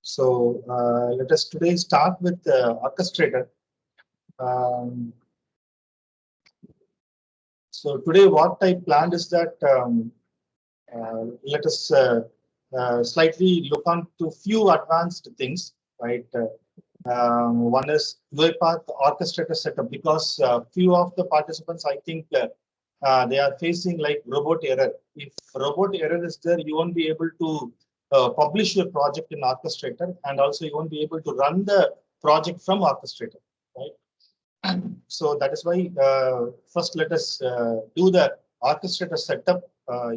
So let us today start with orchestrator. Um, so today what I planned is that let us slightly look on to few advanced things, right? One is UiPath orchestrator setup because few of the participants, I think, they are facing like robot error. If robot error is there, you won't be able to publish your project in orchestrator, and also you won't be able to run the project from orchestrator, right? So that is why first let us do the orchestrator setup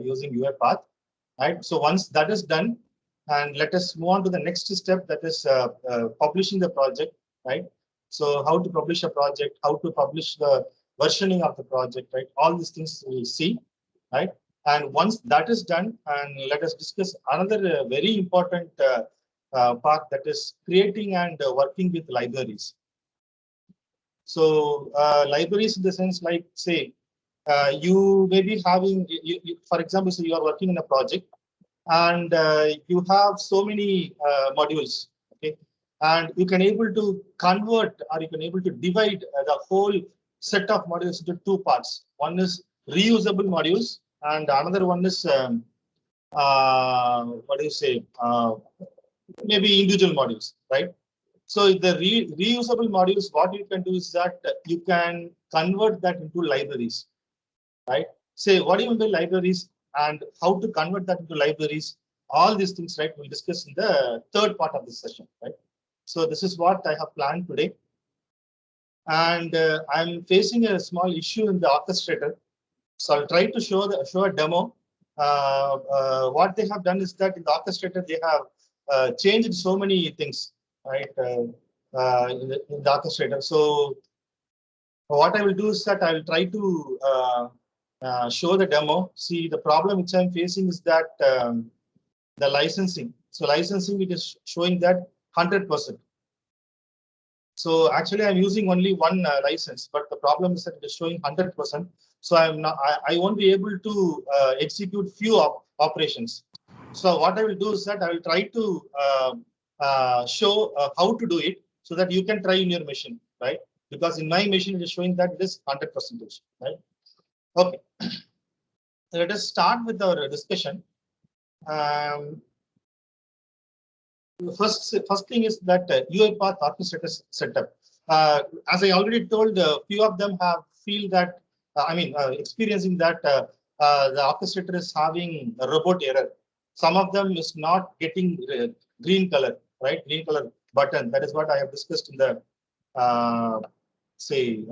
using UiPath, right? So once that is done, and let us move on to the next step, that is publishing the project, right? So how to publish a project, how to publish the versioning of the project, right? All these things we will see, right? And once that is done, and let us discuss another very important part, that is creating and working with libraries. So libraries in the sense like, say, you may be having, for example, so you are working in a project and you have so many modules, okay, and you can able to convert or you can able to divide the whole set of modules into two parts. One is reusable modules, and another one is what do you say? Maybe individual modules, right? So the reusable modules, what you can do is that you can convert that into libraries, right? Say, what do you mean by libraries and how to convert that into libraries? All these things, right, we'll discuss in the third part of this session, right? So this is what I have planned today. And I'm facing a small issue in the orchestrator. So I'll try to show a demo. What they have done is that in the orchestrator, they have changed so many things, right, in the orchestrator. So what I will do is that I will try to show the demo. See, the problem which I'm facing is that the licensing. So licensing, it is showing that 100%. So actually, I'm using only one license, but the problem is that it is showing 100%. So I won't be able to execute few operations. So what I will do is that I will try to show how to do it so that you can try in your machine, right? Because in my machine, it is showing that it is 100%, right? Okay. So let us start with our discussion. First thing is that UiPath orchestrator setup. As I already told, a few of them have feel that experiencing that the orchestrator is having a robot error. Some of them is not getting green color, right? Green color button. That is what I have discussed in the say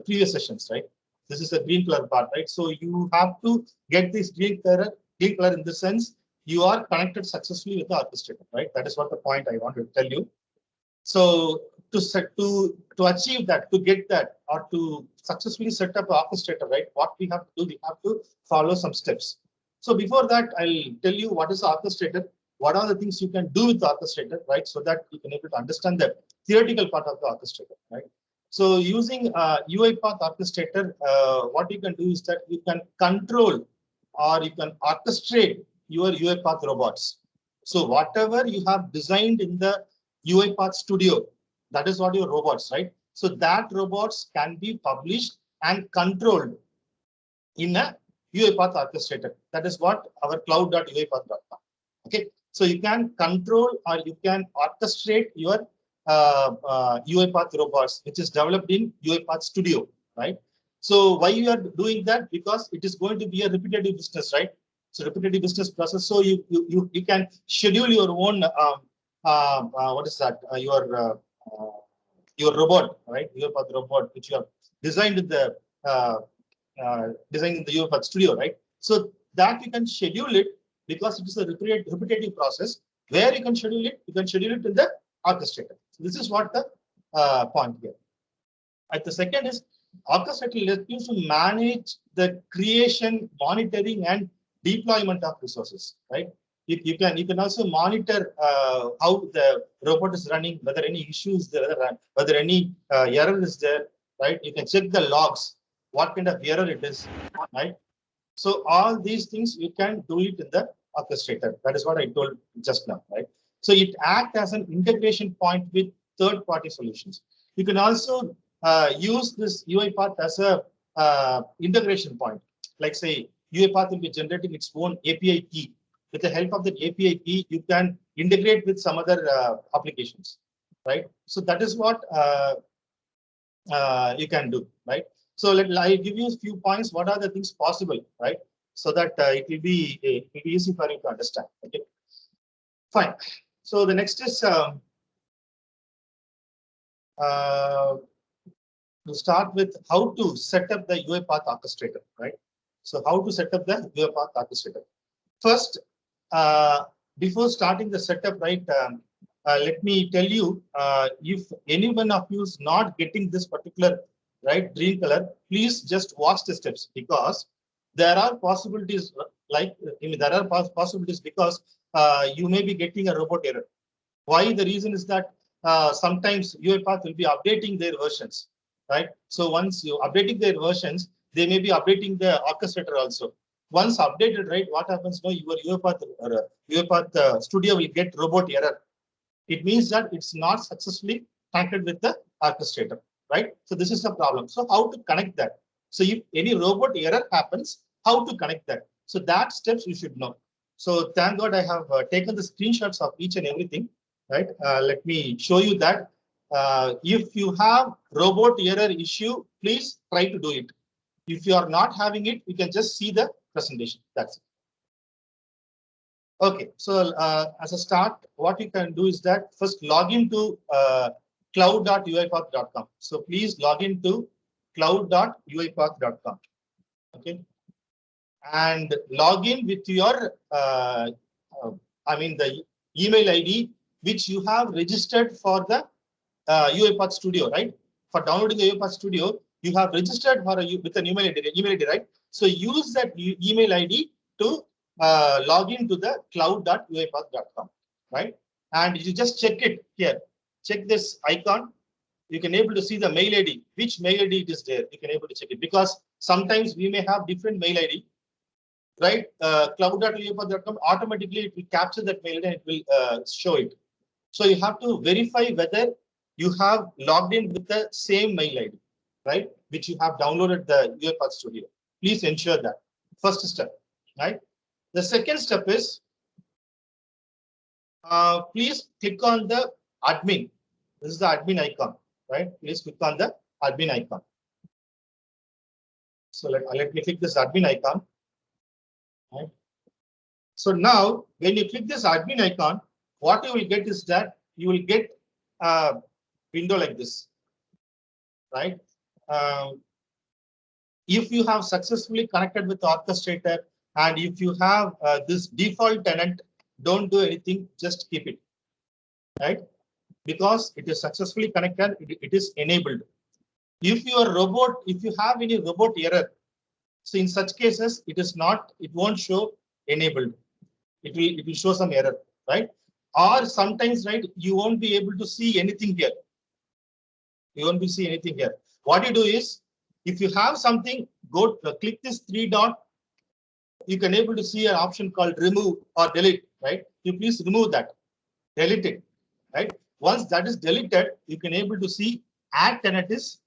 previous sessions, right? This is a green color part, right? So you have to get this green color in the sense you are connected successfully with the orchestrator, right? That is what the point I want to tell you. So to achieve that, to get that, or to successfully set up an orchestrator, right? What we have to do, we have to follow some steps. So before that, I'll tell you what is the orchestrator, what are the things you can do with the orchestrator, right? So that you can able to understand the theoretical part of the orchestrator, right? So using UiPath orchestrator, what you can do is that you can control or you can orchestrate your UiPath robots. So whatever you have designed in the UiPath Studio, that is what your robots, right? So that robots can be published and controlled in a UiPath orchestrator. That is what our cloud.uipath.com. Okay, so you can control or you can orchestrate your UiPath robots, which is developed in UiPath Studio, right? So why you are doing that? Because it is going to be a repetitive business, right? So repetitive business process. So you can schedule your own what is that? Your robot, right? UiPath robot, which you have designed in the UiPath Studio, right? So that you can schedule it because it is a repetitive process. Where you can schedule it? You can schedule it in the orchestrator. So this is what the point here. And the second is orchestrator lets you to manage the creation, monitoring, and deployment of resources, right? You can also monitor how the robot is running, whether any issues there, whether any error is there, right? You can check the logs, what kind of error it is, right? So all these things you can do it in the orchestrator. That is what I told just now, right? So it acts as an integration point with third-party solutions. You can also use this UiPath as a integration point. Like say, UiPath will be generating its own API key. With the help of the API key, you can integrate with some other applications, right? So that is what you can do, right? So I give you a few points. What are the things possible, right? So that it will be easy for you to understand. Okay, fine. So the next is uh, to start with how to set up the UiPath orchestrator, right? So how to set up the UiPath orchestrator. First, before starting the setup, right? Let me tell you, if any one of you is not getting this particular right green color, please just watch the steps, because there are possibilities there are possibilities because you may be getting a robot error. Why? The reason is that sometimes UiPath will be updating their versions, right? So once you updating their versions, they may be updating the orchestrator also. Once updated, right, what happens now? Your UiPath Studio will get robot error. It means that it's not successfully connected with the orchestrator, right? So this is the problem. So how to connect that? So if any robot error happens, how to connect that? So that steps you should know. So thank God I have taken the screenshots of each and everything, right? Let me show you that. If you have robot error issue, please try to do it. If you are not having it, you can just see the presentation. That's it. Okay, so as a start, what you can do is that first log into cloud.uipath.com. So please log into cloud.uipath.com. Okay, and log in with your, the email ID which you have registered for the UiPath Studio, right? For downloading the UiPath Studio, you have registered with an email ID, right? So use that email ID to log into the cloud.uipath.com, right? And you just check it here. Check this icon. You can able to see the mail ID, which mail ID it is there. You can able to check it, because sometimes we may have different mail ID, right? Cloud.uipath.com, automatically it will capture that mail ID and it will show it. So you have to verify whether you have logged in with the same mail ID, right? Which you have downloaded the UiPath Studio. Please ensure that. First step, right? The second step is please click on the admin. This is the admin icon, right? Please click on the admin icon. So let me click this admin icon. Right? So now, when you click this admin icon, what you will get is that you will get a window like this, right? If you have successfully connected with the orchestrator, and if you have this default tenant, don't do anything, just keep it, right? Because it is successfully connected, it is enabled. If you have any robot error, so in such cases, it won't show enabled. It will show some error, right? Or sometimes, right, you won't be able to see anything here. You won't be see anything here. What you do is, if you have something, go click this three dot. You can able to see an option called remove or delete, right? You please remove that, delete it, right? Once that is deleted, you can able to see add tenant is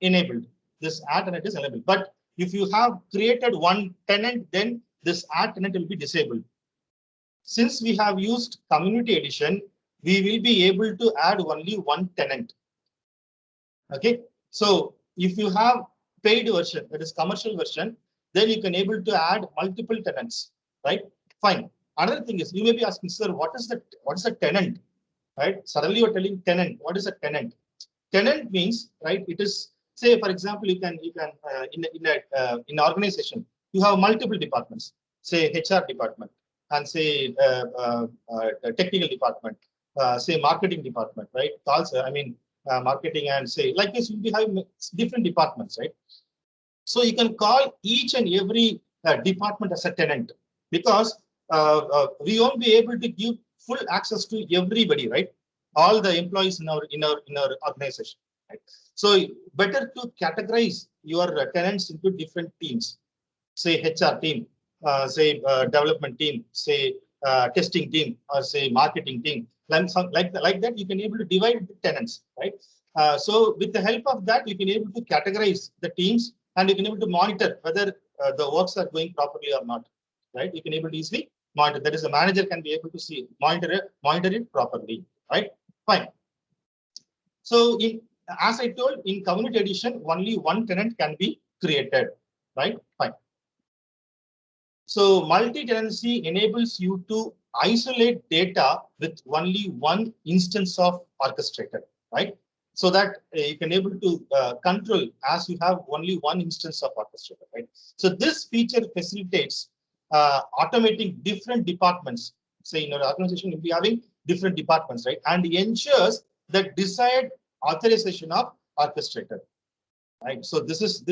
enabled. This add tenant is enabled. But if you have created one tenant, then this add tenant will be disabled. Since we have used community edition, we will be able to add only one tenant. Okay, so if you have paid version, that is commercial version, then you can able to add multiple tenants, right? Fine. Another thing is, you may be asking, sir, what is a tenant, right? Suddenly you're telling tenant. What is a tenant? Tenant means, right? It is, say, for example, you can in an organization, you have multiple departments, say HR department, and say technical department, say marketing department, right? Also, marketing and say like this, you'll be having different departments, right? So you can call each and every department as a tenant, because we won't be able to give full access to everybody, right? All the employees in our organization, right? So better to categorize your tenants into different teams. say HR team, say development team, say testing team, or say marketing team, like that, you can able to divide the tenants, right? So with the help of that, you can able to categorize the teams, and you can able to monitor whether the works are going properly or not, right? You can able to easily monitor. That is, the manager can be able to see, monitor it properly, right? Fine. So as I told, in community edition, only one tenant can be created, right? Fine. So multi-tenancy enables you to isolate data with only one instance of orchestrator, right? So that you can able to control as you have only one instance of orchestrator, right? So this feature facilitates automating different departments. Say in an organization, you'll be having different departments, right? And ensures the desired authorization of orchestrator, right? So this is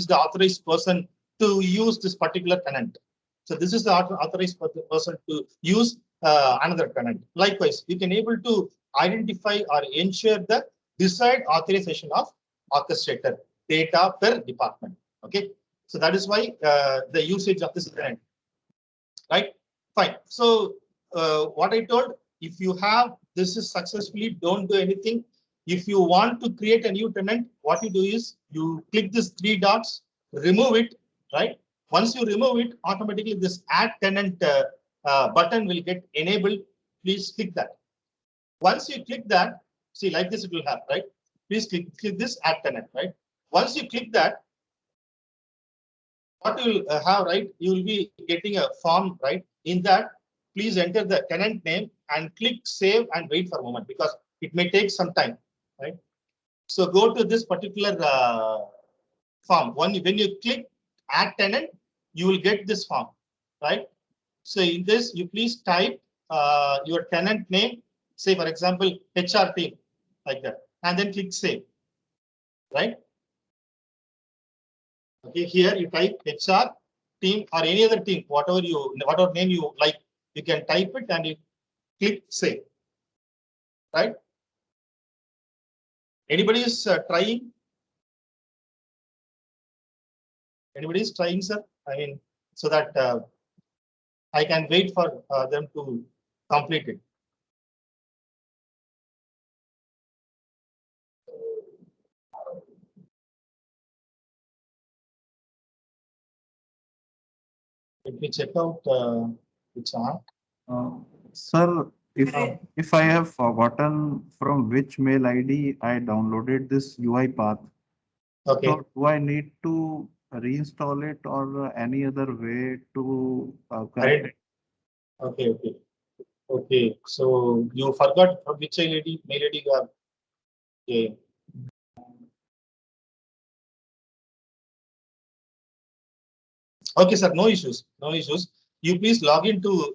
the authorized person to use this particular tenant. So this is the authorized person to use another tenant. Likewise, you can able to identify or ensure the desired authorization of orchestrator data per department. Okay, so that is why the usage of this tenant, right? Fine. So what I told, if you have this is successfully, don't do anything. If you want to create a new tenant, what you do is you click this three dots, remove it, right? Once you remove it, automatically this add tenant button will get enabled. Please click that. Once you click that, see, like this it will have, right? Please click this add tenant, right? Once you click that, what you will have, right? You will be getting a form, right? In that, please enter the tenant name and click save and wait for a moment because it may take some time, right? So go to this particular form. When you click add tenant, you will get this form, right? So in this, you please type your tenant name, say for example, HR team, like that, and then click save, right? Okay, here you type HR team or any other team, whatever name you like, you can type it and you click save, right? Anybody is trying? Anybody is trying, sir? I mean, so that I can wait for them to complete it. Let me check out the chart. Sir, if I have forgotten from which mail ID I downloaded this UiPath, Okay. so do I need to reinstall it or any other way to correct it? Okay. Okay. So you forgot from which mail ID you have. Okay. Okay, sir. No issues. No issues. You please log into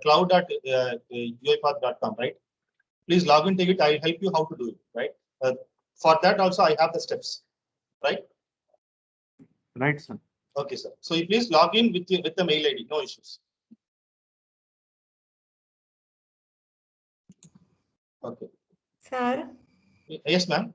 cloud.uipath.com, right? Please log into it. I'll help you how to do it, right? For that also, I have the steps, right? Right, sir. Okay, sir. So you please log in with the mail ID. No issues. Okay. Sir, Yes, ma'am.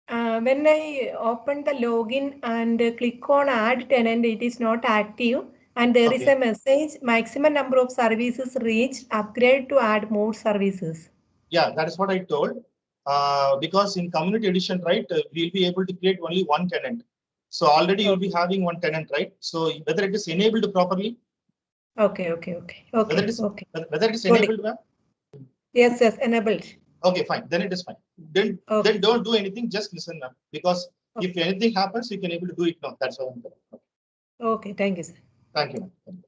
when I open the login and click on add tenant, it is not active. And there is Okay. a message, maximum number of services reached, upgrade to add more services. Yeah, that is what I told. Because in community edition, right, we'll be able to create only one tenant. So already you'll be having one tenant, right? So whether it is enabled properly. Okay. Whether it is Got it. enabled, ma'am. Yes, enabled. Okay, fine. Then it is fine. Then don't do anything. Just listen, ma'am. Because if anything happens, you can able to do it now. That's all I'm telling. Okay, thank you, sir. Thank you, ma'am.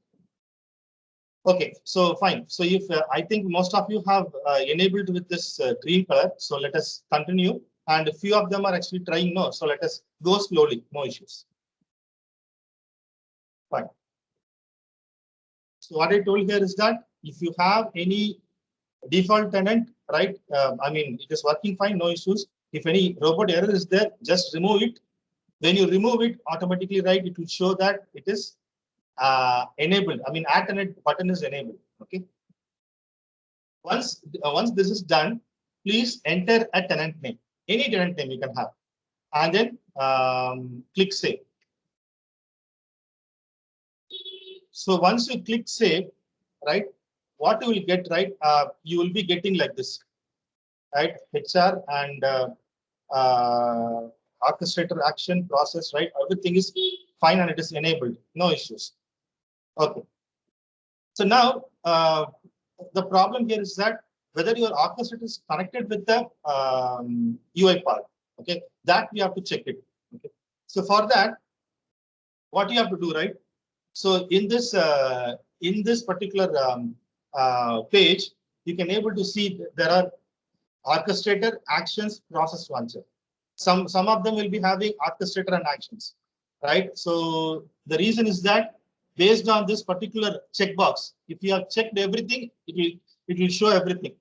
Okay, so fine. So if I think most of you have enabled with this green color, so let us continue. And a few of them are actually trying no. So let us go slowly. No issues. Fine. So what I told here is that if you have any default tenant, right? I mean, it is working fine, no issues. If any robot error is there, just remove it. When you remove it, automatically, right, it will show that it is enabled. I mean, add tenant button is enabled. Okay. Once this is done, please enter a tenant name. Any tenant name you can have, and then click save. So once you click save, right, what you will get, right, you will be getting like this, right, HR and orchestrator action process, right, everything is fine and it is enabled, no issues. Okay. So now the problem here is that whether your orchestrator is connected with the UiPath, okay, that we have to check it. Okay. So for that, what you have to do, right? So in this particular page, you can able to see there are orchestrator, actions, process launcher. Some of them will be having orchestrator and actions, right? So the reason is that based on this particular checkbox, if you have checked everything, it will show everything,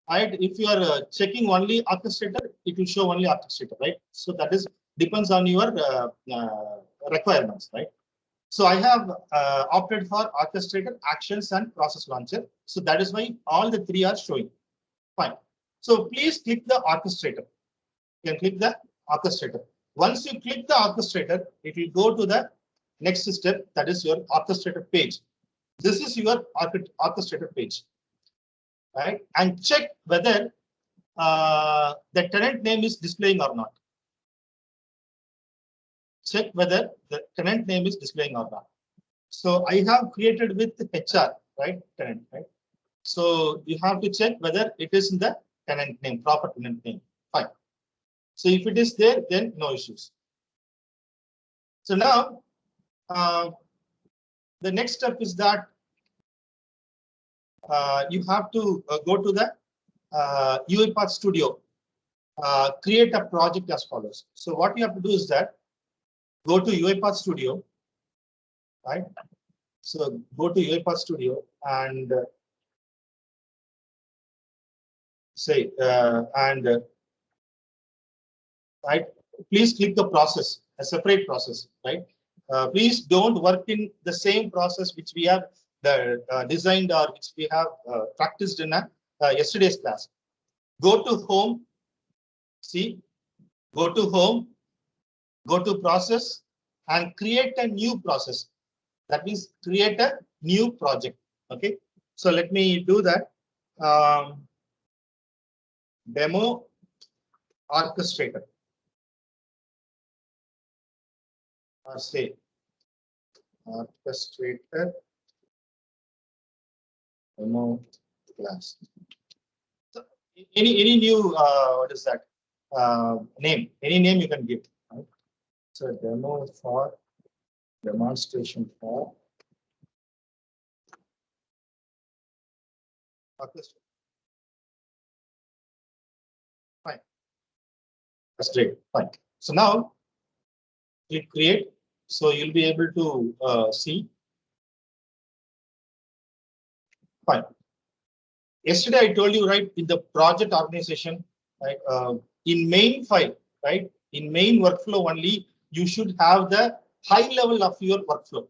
right? If you are checking only orchestrator, it will show only orchestrator, right? So that is depends on your requirements, right? So I have opted for orchestrator, actions, and process launcher. So that is why all the three are showing. Fine. So please click the orchestrator. You can click the orchestrator. Once you click the orchestrator, it will go to the next step, that is your orchestrator page. This is your orchestrator page, right? And check whether the tenant name is displaying or not. Check whether the tenant name is displaying or not. So I have created with HR, right? Tenant, right? So you have to check whether it is in the tenant name, proper tenant name. Fine. So if it is there, then no issues. So now the next step is that you have to go to the UiPath Studio, create a project as follows. So what you have to do is that go to UiPath Studio, right? So go to UiPath Studio and say right. Please click the process, a separate process, right? Please don't work in the same process which we have designed or which we have practiced in yesterday's class. Go to home, see, go to home, go to process and create a new process. That means create a new project. Okay, so let me do that. Demo orchestrator. Or say orchestrator demo class. So any new what is that name? Any name you can give. Right? So demo for demonstration for orchestrator. Fine. That's great. Fine. So now click create. So you'll be able to see. Fine. Yesterday I told you, right, in the project organization, right, in main file, right, in main workflow only, you should have the high level of your workflow.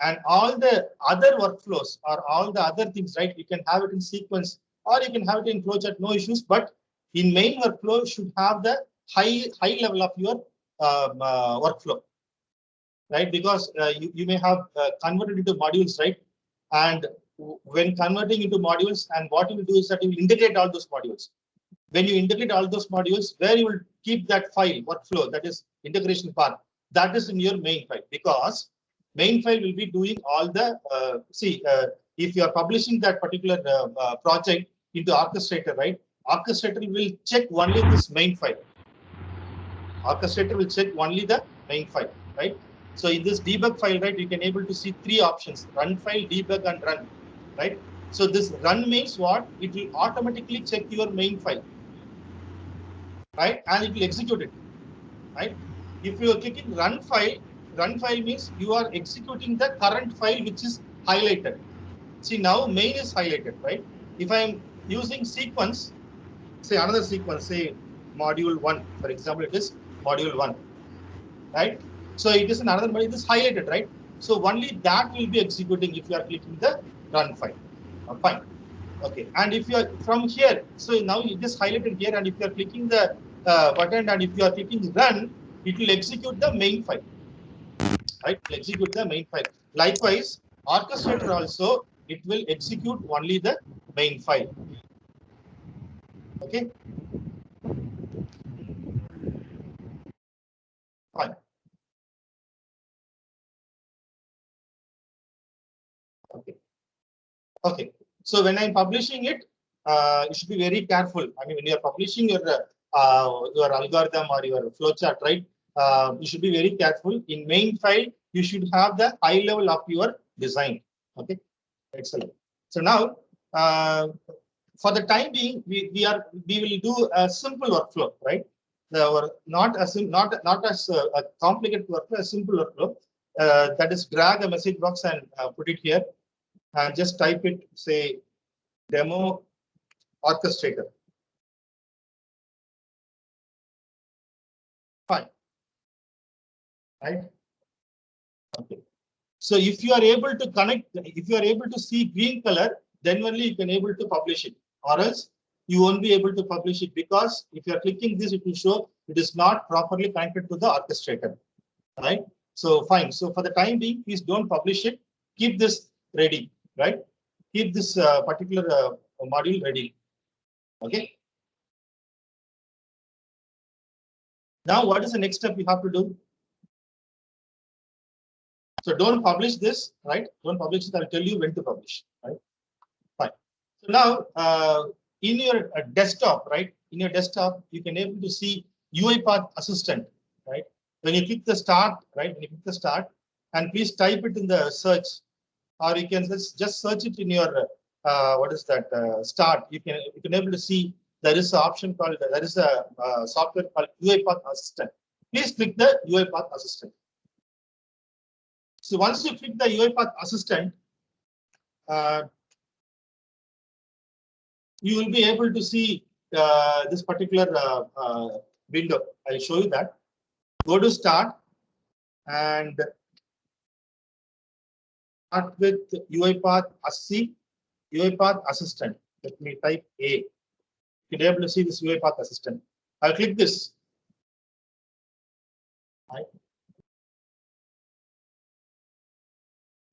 And all the other workflows or all the other things, right, you can have it in sequence or you can have it in flowchart, no issues. But in main workflow should have the high level of your workflow, right? Because you may have converted into modules, right? And when converting into modules, and what you will do is that you will integrate all those modules. When you integrate all those modules, where you will keep that file workflow, that is integration part, that is in your main file, because main file will be doing all the if you are publishing that particular project into orchestrator, right? Orchestrator will check only this main file. Orchestrator will check only the main file, right? So in this debug file, right, you can able to see three options: run file, debug, and run, right? So this run means what? It will automatically check your main file, right? And it will execute it, right? If you are clicking run file means you are executing the current file which is highlighted. See, now main is highlighted, right? If I am using sequence, say another sequence, say module 1, for example, it is module 1, right? So it is another module, it is highlighted, right? So only that will be executing if you are clicking the run file. Fine. Okay. And if you are from here, so now it is highlighted here, and if you are clicking the button, and if you are clicking run, it will execute the main file. Right? It will execute the main file. Likewise, orchestrator also, it will execute only the main file. Okay. Fine. Okay. Okay. So when I'm publishing it, you should be very careful. I mean, when you are publishing your algorithm or your flowchart, right? You should be very careful. In main file, you should have the high level of your design. Okay. Excellent. So now, for the time being, we will do a simple workflow, right? Not as a complicated workflow, a simple workflow. That is, drag a message box and put it here, and just type it, say, demo orchestrator. Fine. Right? Okay. So if you are able to connect, if you are able to see green color, then only you can able to publish it, or else you won't be able to publish it, because if you are clicking this, it will show it is not properly connected to the orchestrator. Right? So fine. So for the time being, please don't publish it. Keep this ready. Right? Keep this particular module ready. Okay. Now, what is the next step you have to do? So don't publish this, right? Don't publish it. I'll tell you when to publish, right? Fine. So now, in your desktop, right? In your desktop, you can able to see UiPath Assistant, right? When you click the start, right? When you click the start, and please type it in the search, or you can just search it in your what is that start. You can able to see there is an option called, there is a software called UiPath Assistant. Please click the UiPath Assistant. So once you click the UiPath Assistant, you will be able to see this particular window. I'll show you that. Go to start and start with UiPath ASSI, UiPath Assistant. Let me type A. You can be able to see this UiPath Assistant. I'll click this. Right.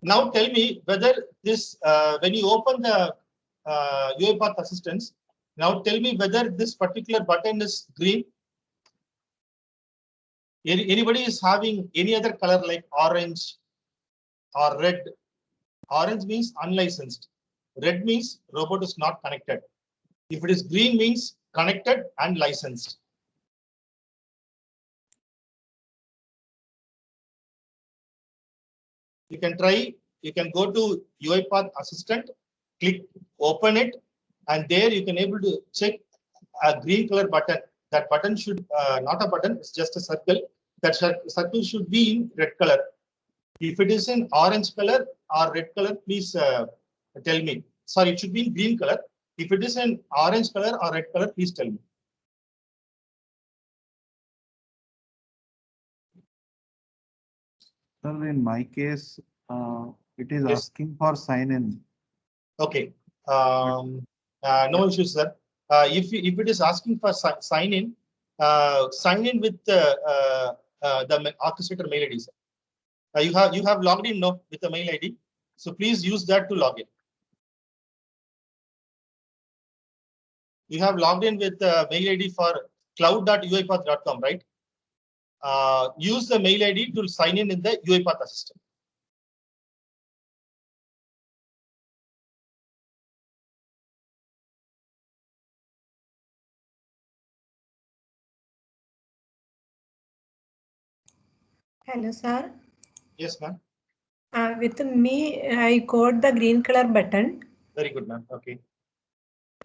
Now tell me whether this, when you open the UiPath Assistance, now tell me whether this particular button is green. Anybody is having any other color like orange or red? Orange means unlicensed. Red means robot is not connected. If it is green means connected and licensed. You can try, you can go to UiPath Assistant, click open it, and there you can able to check a green color button. That button should, not a button, it's just a circle. That circle should be in red color. If it is in orange color or red color, please tell me. Sorry, it should be in green color. If it is in orange color or red color, please tell me. Sir, in my case, it is Yes. asking for sign in. Okay. No issues, sir. If it is asking for sign in with the orchestrator mail ID, sir. You have logged in no with the mail ID, so please use that to log in. You have logged in with the mail ID for cloud.uipath.com, right? Use the mail ID to sign in the UiPath Assistant. Hello, sir. Yes, ma'am. With me, I got the green color button. Very good, ma'am. Okay.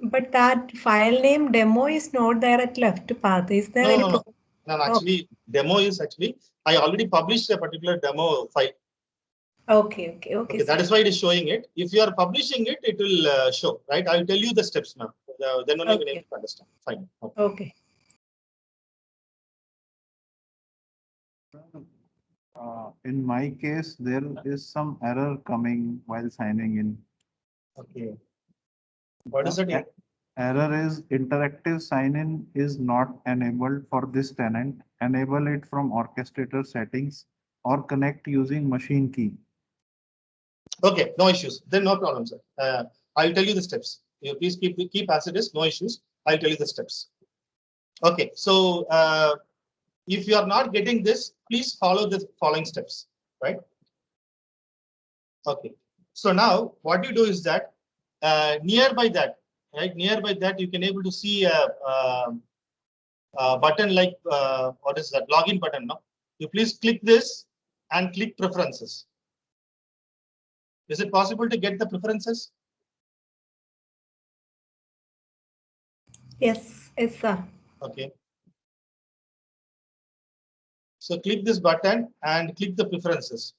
But that file name demo is not there at left path. Is there any problem? No, actually, demo is actually, I already published a particular demo file. Okay. That is why it is showing it. If you are publishing it, it will show, right? I'll tell you the steps, ma'am. Then only you will able to understand. Fine. Okay. In my case, there is some error coming while signing in. Okay. What is it? Error is interactive sign-in is not enabled for this tenant. Enable it from orchestrator settings or connect using machine key. Okay, no issues. Then no problem, sir. I'll tell you the steps. You please keep as it is. No issues. I'll tell you the steps. Okay, so if you are not getting this, please follow the following steps, right? Okay. So now what you do is that nearby that, right? Nearby that you can able to see a button like what is that? Login button. No, you please click this and click preferences. Is it possible to get the preferences? Yes, yes, sir. Okay. So click this button and click the preferences.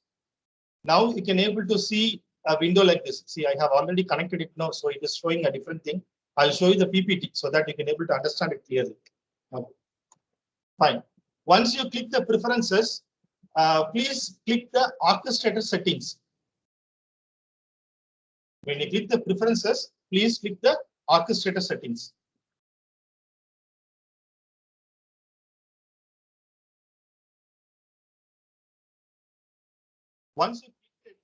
Now you can able to see a window like this. See, I have already connected it now, so it is showing a different thing. I'll show you the PPT so that you can able to understand it clearly. Okay. Fine. Once you click the preferences, please click the orchestrator settings. When you click the preferences, please click the orchestrator settings. Once you click it,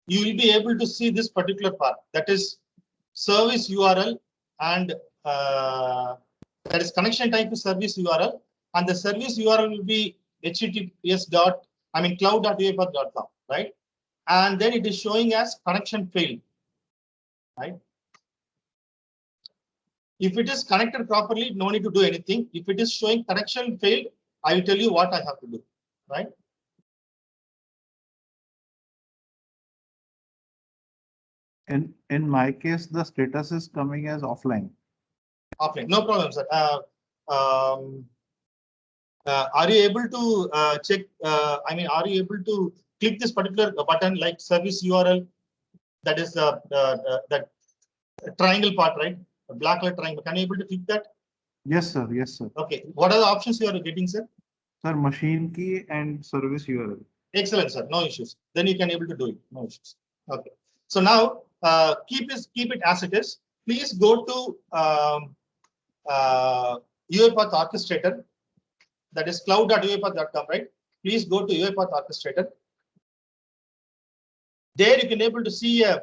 you will be able to see this particular part, that is service URL, and that is connection type to service URL, and the service URL will be cloud.uipath.com, right? And then it is showing as connection failed, right? If it is connected properly, no need to do anything. If it is showing connection failed, I will tell you what I have to do, right? In my case, the status is coming as offline. Offline, no problem, sir. Are you able to check? Are you able to click this particular button like service URL? That is that triangle part, right? A black light triangle. Can you able to click that? Yes, sir. Yes, sir. Okay. What are the options you are getting, sir? Sir, machine key and service URL. Excellent, sir. No issues. Then you can able to do it. No issues. Okay. So now keep it as it is. Please go to UiPath Orchestrator. That is cloud.uipath.com, right? Please go to UiPath Orchestrator. There you can able to see a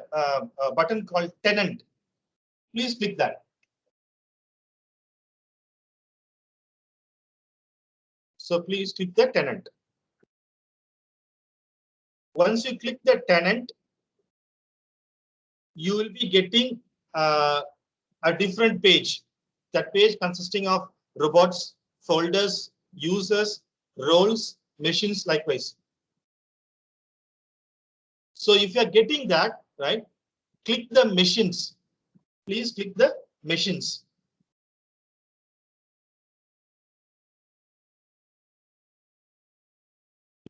button called tenant. Please click that. So please click the tenant. Once you click the tenant, you will be getting a different page. That page consisting of robots, folders, users, roles, machines, likewise. So if you are getting that, right, click the machines. Please click the machines.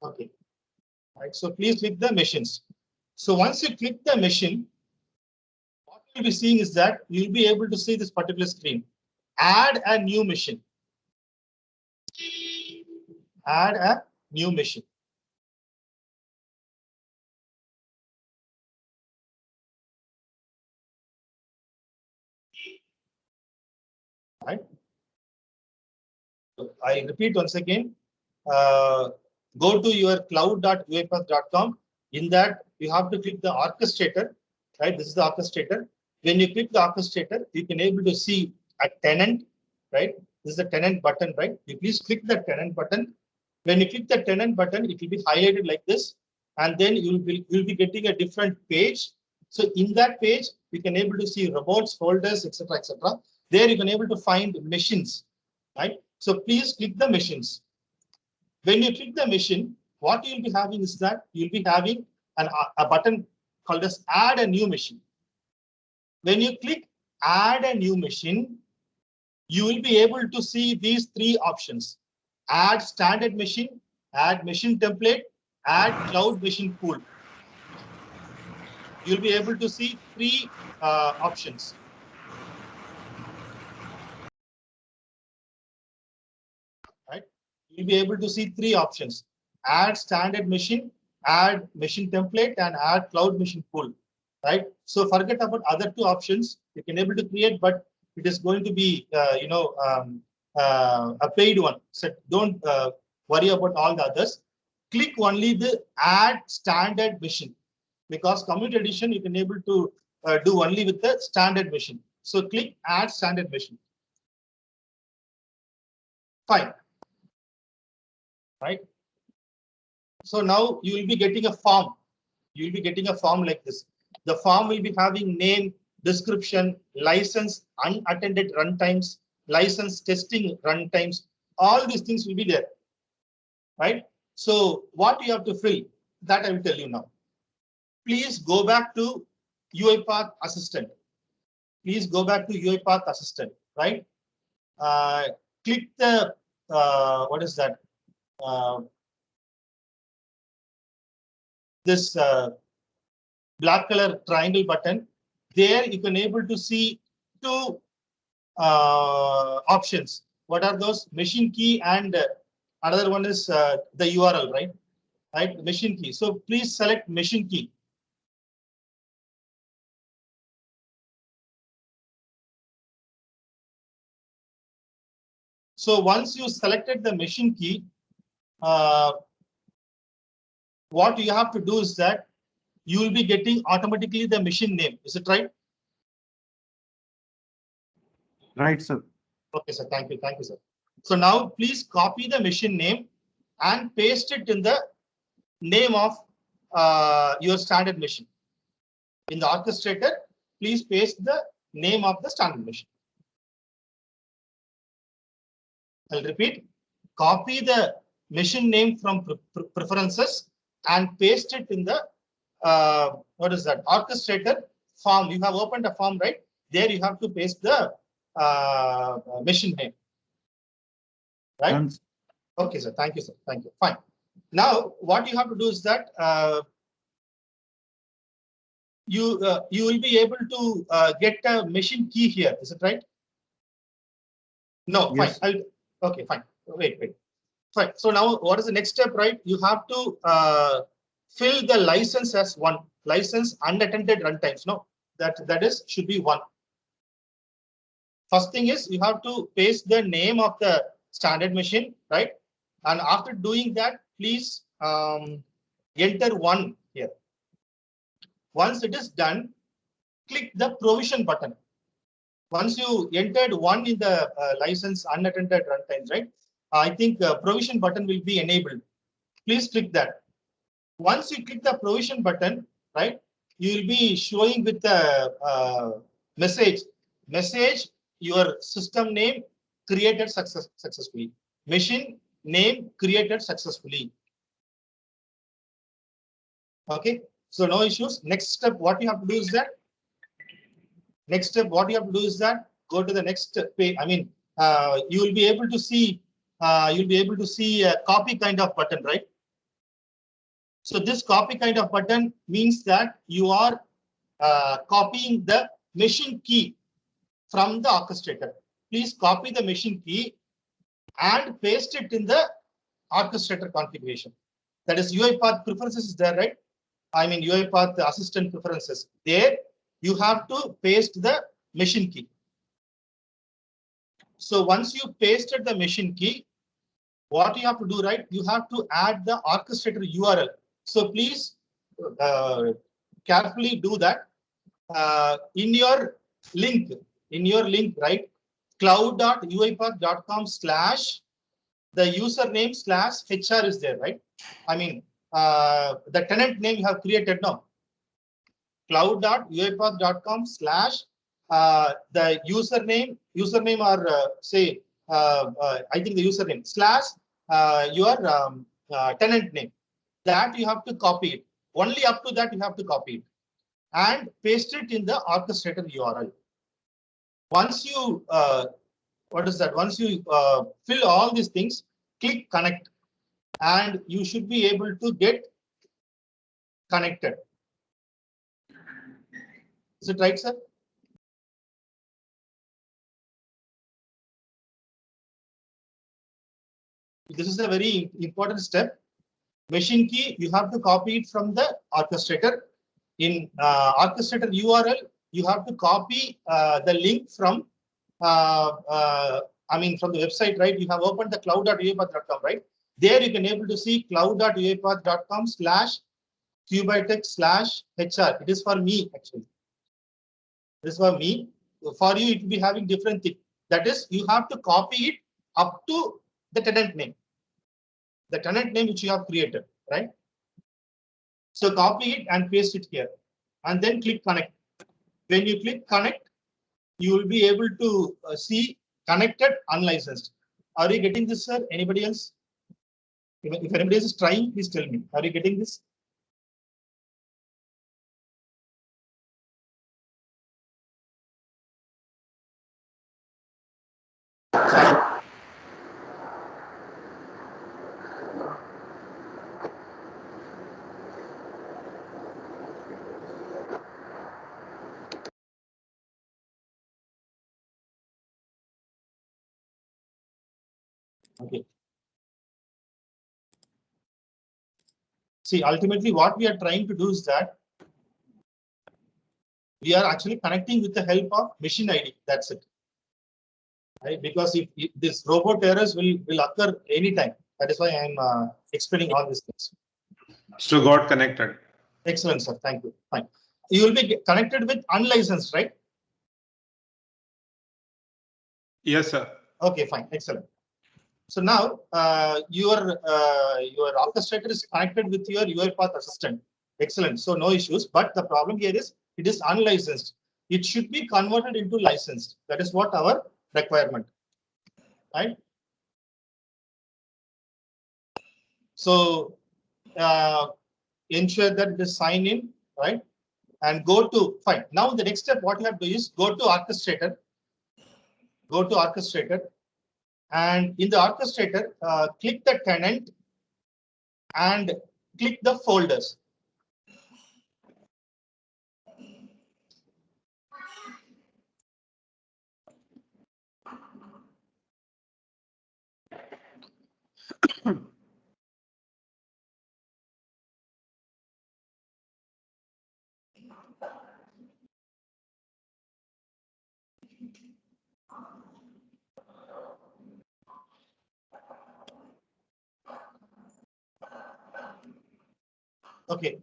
Okay. Right. So please click the machines. So once you click the machine, what you'll be seeing is that you'll be able to see this particular screen. Add a new machine. Add a new machine. Right. So I repeat once again. Go to your cloud.uipath.com. In that, you have to click the orchestrator. Right. This is the orchestrator. When you click the orchestrator, you can able to see a tenant. Right. This is the tenant button. Right. You please click the tenant button. When you click the tenant button, it will be highlighted like this, and then you'll be getting a different page. So in that page, you can able to see robots, folders, etc., etc. There you can able to find machines, right? So please click the machines. When you click the machine, what you'll be having is that you'll be having a button called as add a new machine. When you click add a new machine, you will be able to see these three options. Add standard machine, add machine template, add cloud machine pool. You'll be able to see three options. Right? You'll be able to see three options. Add standard machine, add machine template, and add cloud machine pool. Right? So forget about other two options. You can able to create, but it is going to be, a paid one. So don't worry about all the others. Click only the add standard machine, because community edition you can able to do only with the standard machine. So click add standard machine. Fine. Right. So now you will be getting a form. You will be getting a form like this. The form will be having name, description, license, unattended runtimes, license testing runtimes. All these things will be there. Right. So what you have to fill, that I will tell you now. Please go back to UiPath Assistant. Please go back to UiPath Assistant. Right. Click the what is that? This black color triangle button. There you can able to see two options. What are those? Machine key and another one is the URL, right? Right, machine key. So please select machine key. So once you selected the machine key, what you have to do is that you will be getting automatically the machine name. Is it right? Right, sir. Okay, sir. Thank you. Thank you, sir. So now please copy the machine name and paste it in the name of your standard machine. In the orchestrator, please paste the name of the standard machine. I'll repeat. Copy the machine name from preferences and paste it in the what is that? Orchestrator form. You have opened a form, right? There you have to paste the machine name. Right? And okay, sir. Thank you, sir. Thank you. Fine. Now, what you have to do is that you will be able to get a machine key here. Is it right? No, yes. fine. Okay, fine. Wait. Fine. So now, what is the next step, right? You have to fill the license as one. License unattended runtimes. No, that is should be one. First thing is you have to paste the name of the standard machine, right? And after doing that, please enter one here. Once it is done, click the provision button. Once you entered one in the license unattended runtimes, right? I think provision button will be enabled. Please click that. Once you click the provision button, right, you will be showing with the message your system name created successfully. Machine name created successfully. Okay, so no issues. Next step, what you have to do is that. Next step, what you have to do is that go to the next page. I mean, you will be able to see. You'll be able to see a copy kind of button, right? So this copy kind of button means that you are copying the machine key from the orchestrator. Please copy the machine key and paste it in the orchestrator configuration. That is UiPath preferences is there, right? I mean UiPath assistant preferences. There you have to paste the machine key. So once you pasted the machine key, what you have to do, right? You have to add the orchestrator URL. So please carefully do that. In your link, right? cloud.uipath.com/ the username /HR is there, right? I mean, the tenant name you have created now. cloud.uipath.com/ the username or say, I think the username / your tenant name. That you have to copy it. Only up to that you have to copy it and paste it in the orchestrator URL. Once you what is that? Once you fill all these things, click connect, and you should be able to get connected. Is it right, sir? This is a very important step. Machine key, you have to copy it from the orchestrator. In orchestrator URL, you have to copy the link from I mean, from the website, right? You have opened the cloud.uipath.com, right? There you can able to see cloud.uipath.com/QBitech/HR. It is for me, actually. This is for me. For you, it will be having different thing. That is, you have to copy it up to the tenant name. The tenant name which you have created, right? So copy it and paste it here. And then click connect. When you click connect, you will be able to see connected unlicensed. Are you getting this, sir? Anybody else? If anybody else is trying, please tell me. Are you getting this? Okay. See, ultimately, what we are trying to do is that we are actually connecting with the help of machine ID. That's it. Right? Because if this robot errors will occur anytime. That is why I'm explaining all these things. So got connected. Excellent, sir. Thank you. Fine. You will be connected with unlicensed, right? Yes, sir. Okay, fine. Excellent. So now your orchestrator is connected with your UiPath assistant. Excellent. So no issues. But the problem here is it is unlicensed. It should be converted into licensed. That is what our requirement. Right. So ensure that the sign in, right? And go to fine. Now the next step, what you have to do is go to orchestrator. Go to orchestrator. And in the orchestrator, click the tenant and click the folders. Okay.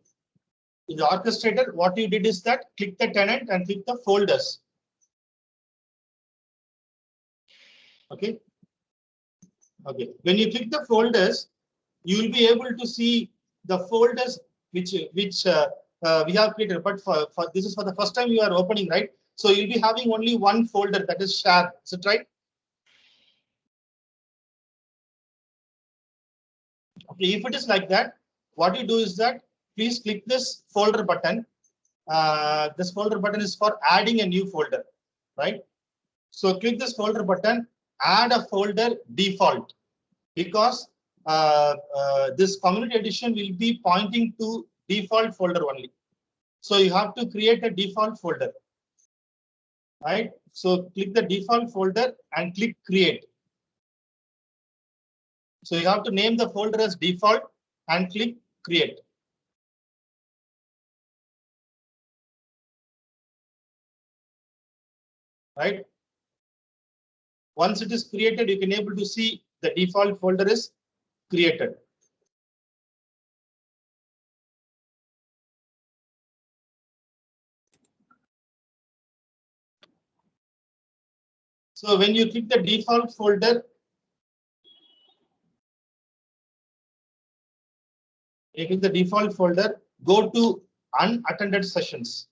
In the orchestrator, what you did is that click the tenant and click the folders. Okay. Okay. When you click the folders, you will be able to see the folders which we have created. But for this is for the first time you are opening, right? So you'll be having only one folder, that is share. Is it right? Okay. If it is like that, what you do is that please click this folder button. This folder button is for adding a new folder, right? So click this folder button, add a folder default, because this community edition will be pointing to default folder only. So you have to create a default folder, right? So click the default folder and click create. So you have to name the folder as default and click create. Right? Once it is created, you can able to see the default folder is created. So when you click the default folder, go to unattended sessions.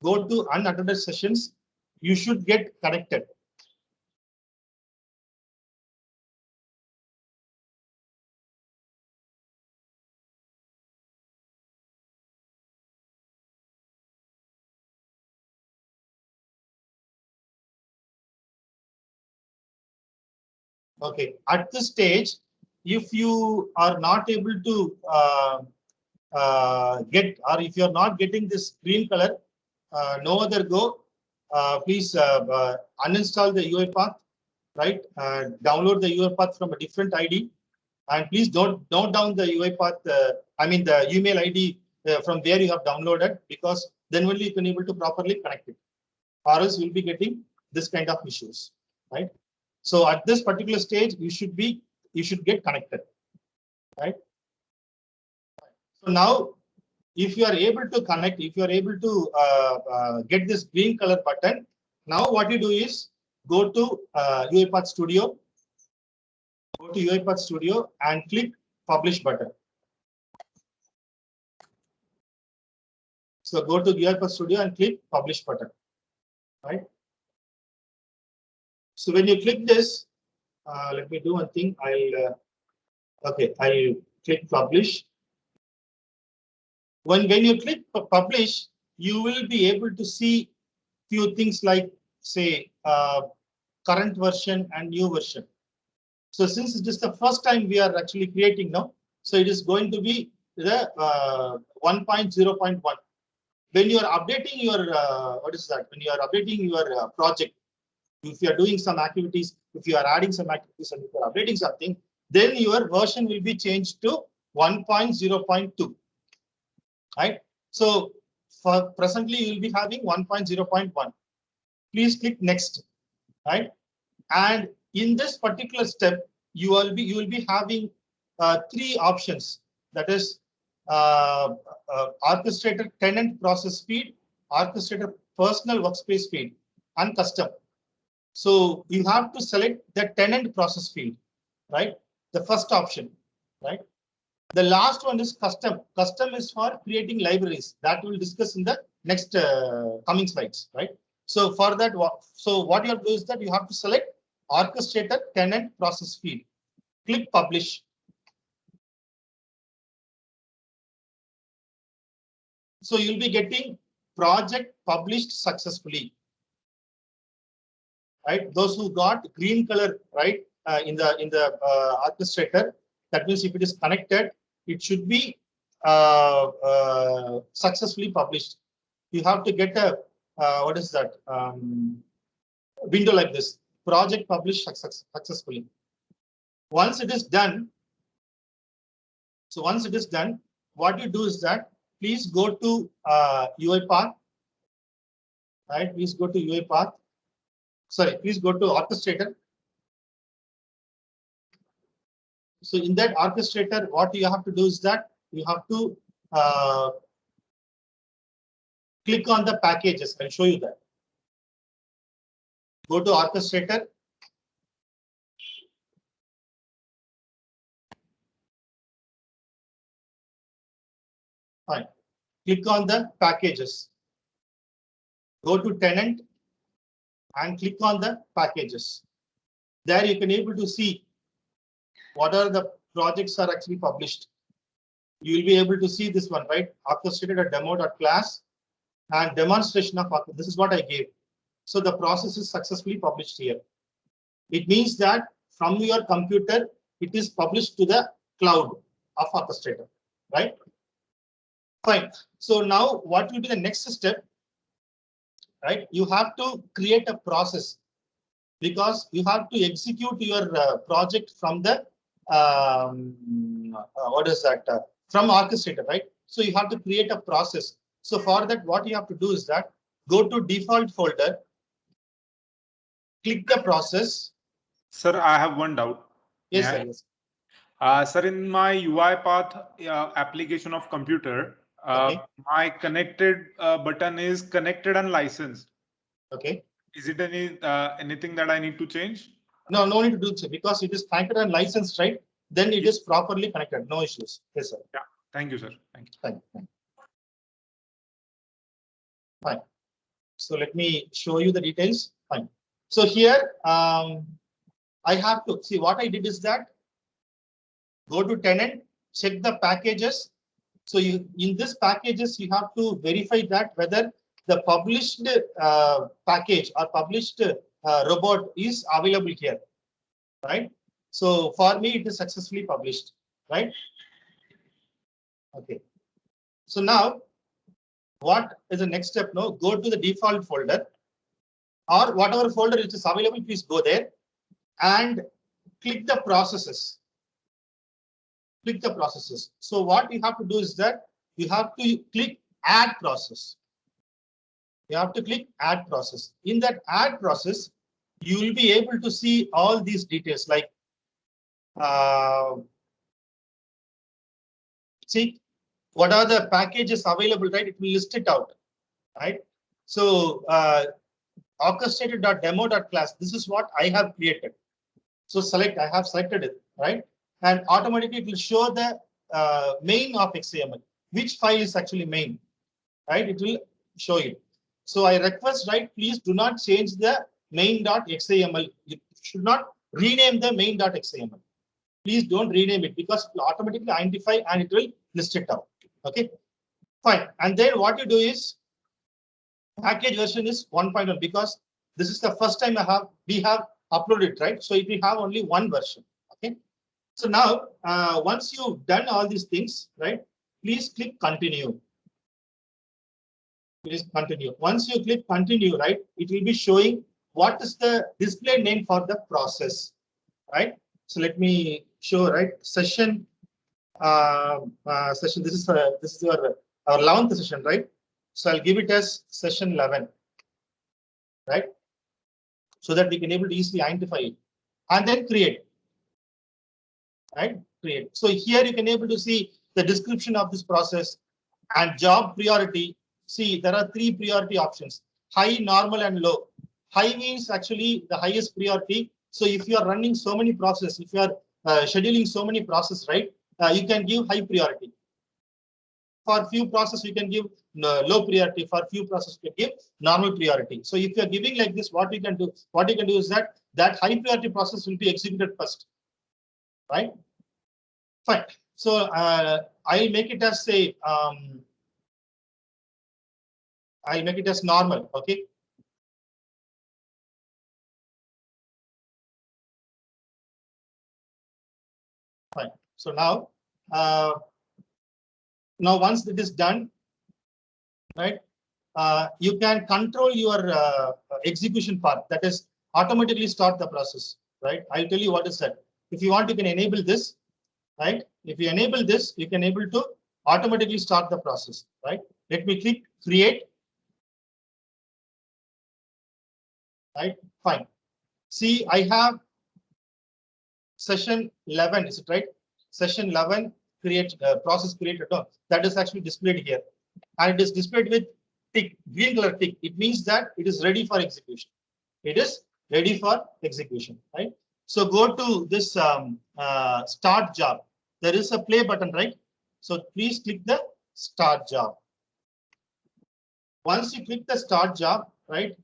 Go to unattended sessions. You should get connected. Okay. At this stage, if you are not able to get, or if you are not getting this green color, no other go. Please uninstall the UiPath, right? Download the UiPath from a different ID, and please don't note down the UiPath. I mean the email ID from where you have downloaded, because then only you can able to properly connect it. Or else you'll be getting this kind of issues, right? So at this particular stage, you should get connected, right? So now, if you are able to connect, if you are able to get this green color button, now what you do is go to UiPath Studio, and click Publish button. So go to UiPath Studio and click Publish button, right? So when you click this, let me do one thing. I'll click Publish. When you click Publish, you will be able to see few things like, say, current version and new version. So since it is the first time we are actually creating now, so it is going to be the 1.0.1. When you are updating your when you are updating your project, if you are doing some activities, if you are adding some activities, and if you are updating something, then your version will be changed to 1.0.2. Right? So for presently, you will be having 1.0.1. Please click Next. Right? And in this particular step, you will be having 3 options. That is orchestrator tenant process feed, orchestrator personal workspace feed, and custom. So you have to select the tenant process feed, right? The first option, right? The last one is custom. Custom is for creating libraries that we'll discuss in the next coming slides, right? So for that, what you have to do is that you have to select orchestrator tenant process feed. Click Publish. So you'll be getting project published successfully, right? Those who got green color, right, in the orchestrator, that means if it is connected, it should be successfully published. You have to get a what is that window like this: project published successfully. Once it is done, what you do is that please go to UiPath, right? Please go to UiPath. Sorry, please go to orchestrator. So in that orchestrator, what you have to do is that you have to click on the packages. I'll show you that. Go to orchestrator. Fine. Click on the packages. Go to tenant and click on the packages. There you can able to see what are the projects are actually published. You will be able to see this one, right? Orchestrator.demo.class and demonstration of this is what I gave. So the process is successfully published here. It means that from your computer, it is published to the cloud of Orchestrator, right? Fine. So now what will be the next step? Right? You have to create a process because you have to execute your project from the from Orchestrator, right? So you have to create a process. So for that, what you have to do is that go to default folder, click the process. Sir, I have one doubt. Yes, sir. Yes. Sir, in my UiPath application of computer, Okay. my connected button is connected and licensed. Okay. Is it anything that I need to change? No, no need to do so because it is connected and licensed, right? Then it is properly connected. No issues. Yes, sir. Yeah. Thank you, sir. Thank you. Thank you. Fine. So let me show you the details. Fine. So here, I have to see what I did is that go to tenant, check the packages. So in this packages, you have to verify that whether the published package or published robot is available here, right? So for me, it is successfully published, right? Okay. So now, what is the next step? Now, go to the default folder or whatever folder which is available, please go there and click the processes. Click the processes. So what you have to do is that you have to click add process. You have to click add process. In that add process, you will be able to see all these details like see what are the packages available, right? It will list it out, right? So orchestrator.demo.class, this is what I have created. So select, I have selected it, right? And automatically it will show the main of XAML, which file is actually main, right? It will show you. So I request, right, please do not change the main.xaml. You should not rename the main.xaml. Please don't rename it because it will automatically identify and it will list it out. Okay, fine. And then what you do is package version is 1.1 because this is the first time we have uploaded, right? So it will have only one version. Okay. So now once you've done all these things, right, please click continue. Please continue. Once you click continue, right, it will be showing what is the display name for the process, right? So let me show, right, session. Session. This is our 11th session, right? So I'll give it as session 11, right? So that we can able to easily identify it, and then create, right? Create. So here you can able to see the description of this process and job priority. See, there are 3 priority options: high, normal, and low. High means actually the highest priority. So if you are running so many processes, if you are scheduling so many processes, right, you can give high priority. For few processes, you can give low priority. For few processes, you can give normal priority. So if you are giving like this, what you can do is that high priority process will be executed first, right? Fine. So I'll make it as say I'll make it as normal. Okay. Fine. So now once it is done, right, you can control your execution part. That is automatically start the process, right? I'll tell you what is that. If you want, you can enable this, right? If you enable this, you can able to automatically start the process, right? Let me click create. Right, fine. See, I have session 11, is it right? Session 11 create process created. No, that is actually displayed here, and it is displayed with tick, green color tick. It means that it is ready for execution. It is ready for execution, right? So go to this start job. There is a play button, right? So please click the start job. Once you click the start job, right,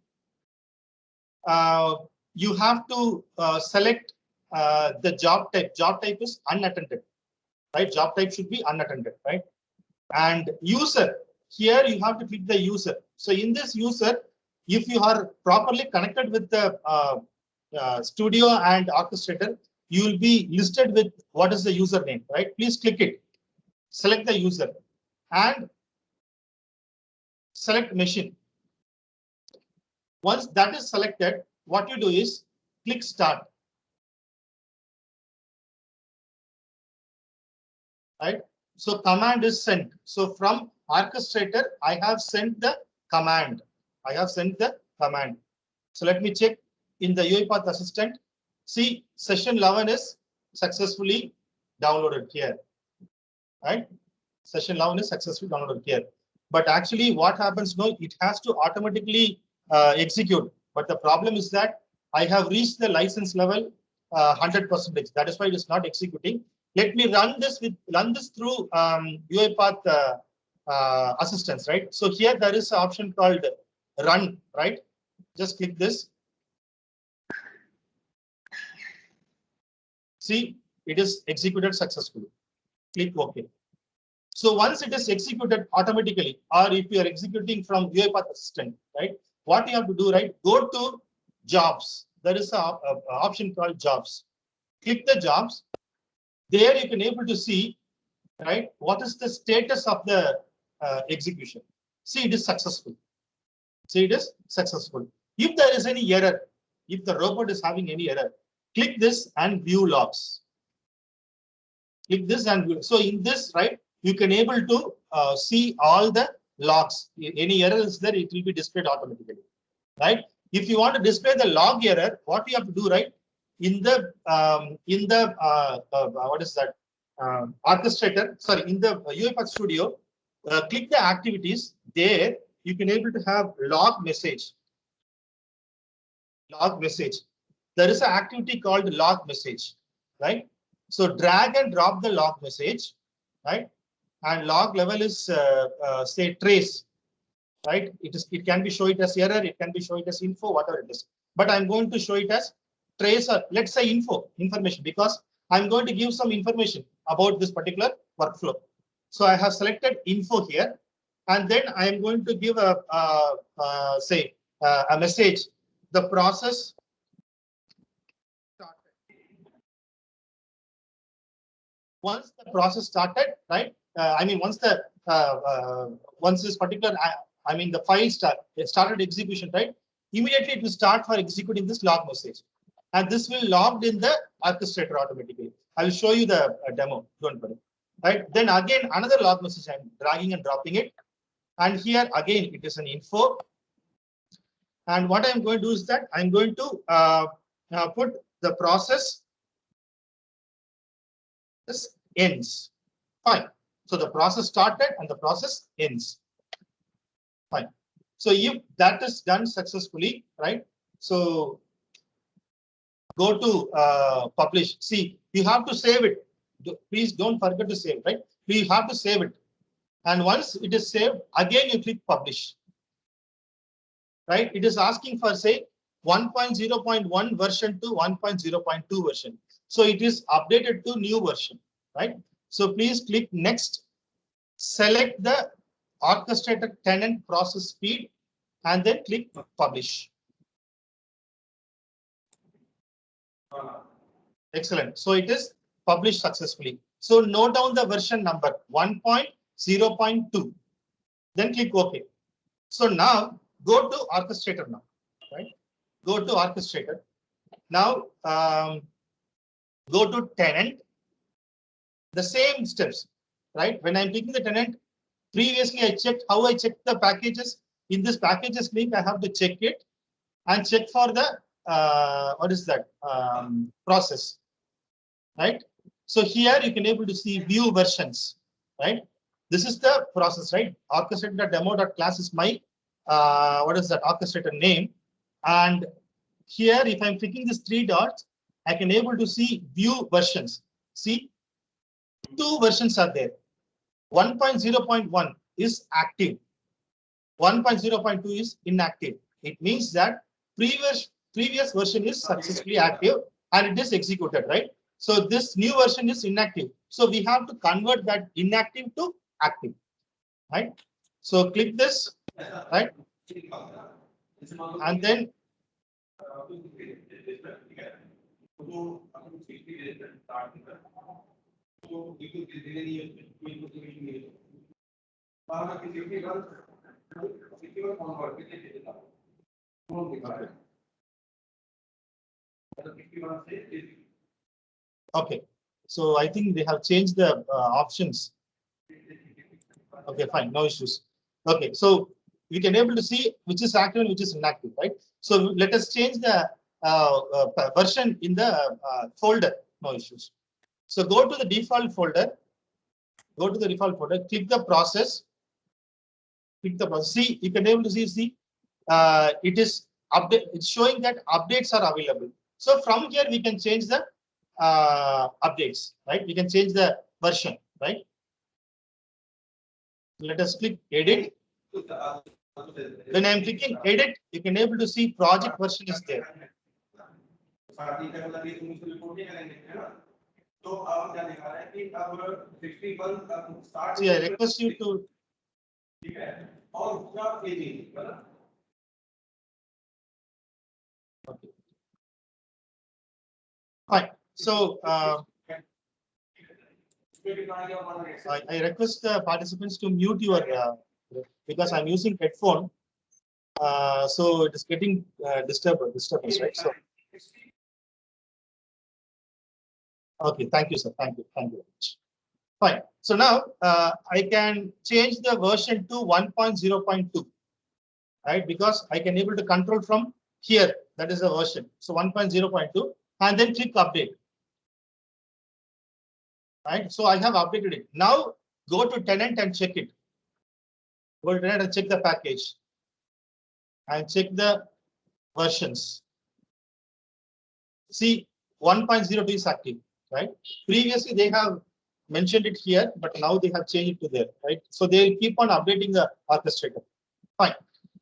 you have to select the job type. Job type is unattended, right? Job type should be unattended, right? And user, here you have to click the user. So in this user, if you are properly connected with the Studio and Orchestrator, you will be listed with what is the username, right? Please click it. Select the user and select machine. Once that is selected, what you do is click start. Right? So command is sent. So from Orchestrator, I have sent the command. So let me check in the UiPath Assistant. See, session 11 is successfully downloaded here. Right? Session 11 is successfully downloaded here. But actually, what happens now? It has to automatically execute. But the problem is that I have reached the license level 100%. That is why it is not executing. Let me run this through UiPath Assistance, right? So here there is an option called run, right? Just click this. See, it is executed successfully. Click OK. So once it is executed automatically, or if you are executing from UiPath Assistant, right? What you have to do, right? Go to jobs. There is an option called jobs. Click the jobs. There you can able to see, right, what is the status of the execution. See, it is successful. If there is any error, if the robot is having any error, click this and view logs. Click this and view. So in this, right, you can able to see all the logs. Any error is there, it will be displayed automatically, right? If you want to display the log error, what you have to do, right? In the what is that? Orchestrator, sorry, in the UiPath Studio, click the activities. There you can able to have log message. Log message. There is an activity called log message, right? So drag and drop the log message, right? And log level is say trace, right? It can be show it as error, it can be show it as info, whatever it is. But I'm going to show it as trace, or let's say information, because I'm going to give some information about this particular workflow. So I have selected info here, and then I am going to give a message. The process started. Once the process started, right? I mean, once this particular, I mean, the file started execution, right? Immediately it will start for executing this log message, and this will logged in the orchestrator automatically. I will show you the demo. Don't worry. Right? Then again, another log message. I'm dragging and dropping it, and here again it is an info. And what I'm going to do is that I'm going to put the process ends. Fine. So the process started and the process ends. Fine. So if that is done successfully, right? So go to publish. See, you have to save it. Please don't forget to save, right? You have to save it. And once it is saved, again you click publish. Right? It is asking for, say, 1.0.1 version to 1.0.2 version. So it is updated to new version, right? So please click next, select the orchestrator tenant process speed, and then click publish. Excellent. So it is published successfully. So note down the version number 1.0.2. Then click OK. So now go to orchestrator now, right? Go to orchestrator. Now go to tenant. The same steps, right? When I'm clicking the tenant, previously I checked how I checked the packages. In this packages link, I have to check it and check for the what is that process, right? So here you can able to see view versions, right? This is the process, right? Orchestrator.demo.class is my what is that orchestrator name, and here if I'm clicking these three dots, I can able to see view versions. See, two versions are there. 1.0.1 is active. 1.0.2 is inactive. It means that previous version is successfully active and it is executed, right? So this new version is inactive. So we have to convert that inactive to active, right? So click this, right? And then okay. So I think they have changed the options. Okay, fine, no issues. Okay, so we can able to see which is active and which is inactive, right? So let us change the version in the folder, no issues. So go to the default folder. Go to the default folder, click the process. Click the process. See, you can able to see it is update. It's showing that updates are available. So from here we can change the updates, right? We can change the version, right? Let us click edit. When I'm clicking edit, you can able to see project version is there. See, I request you to. Okay. Fine. So I request the participants to mute your because I'm using headphone, so it is getting disturbance, right? So okay, thank you, sir. Thank you very much. Fine. So now I can change the version to 1.0.2, right? Because I can able to control from here. That is the version. So 1.0.2, and then click update. Right. So I have updated it. Now go to tenant and check it. Go to tenant and check the package and check the versions. See, 1.02 is active, right? Previously they have mentioned it here, but now they have changed it to there, right? So they will keep on updating the orchestrator. Fine.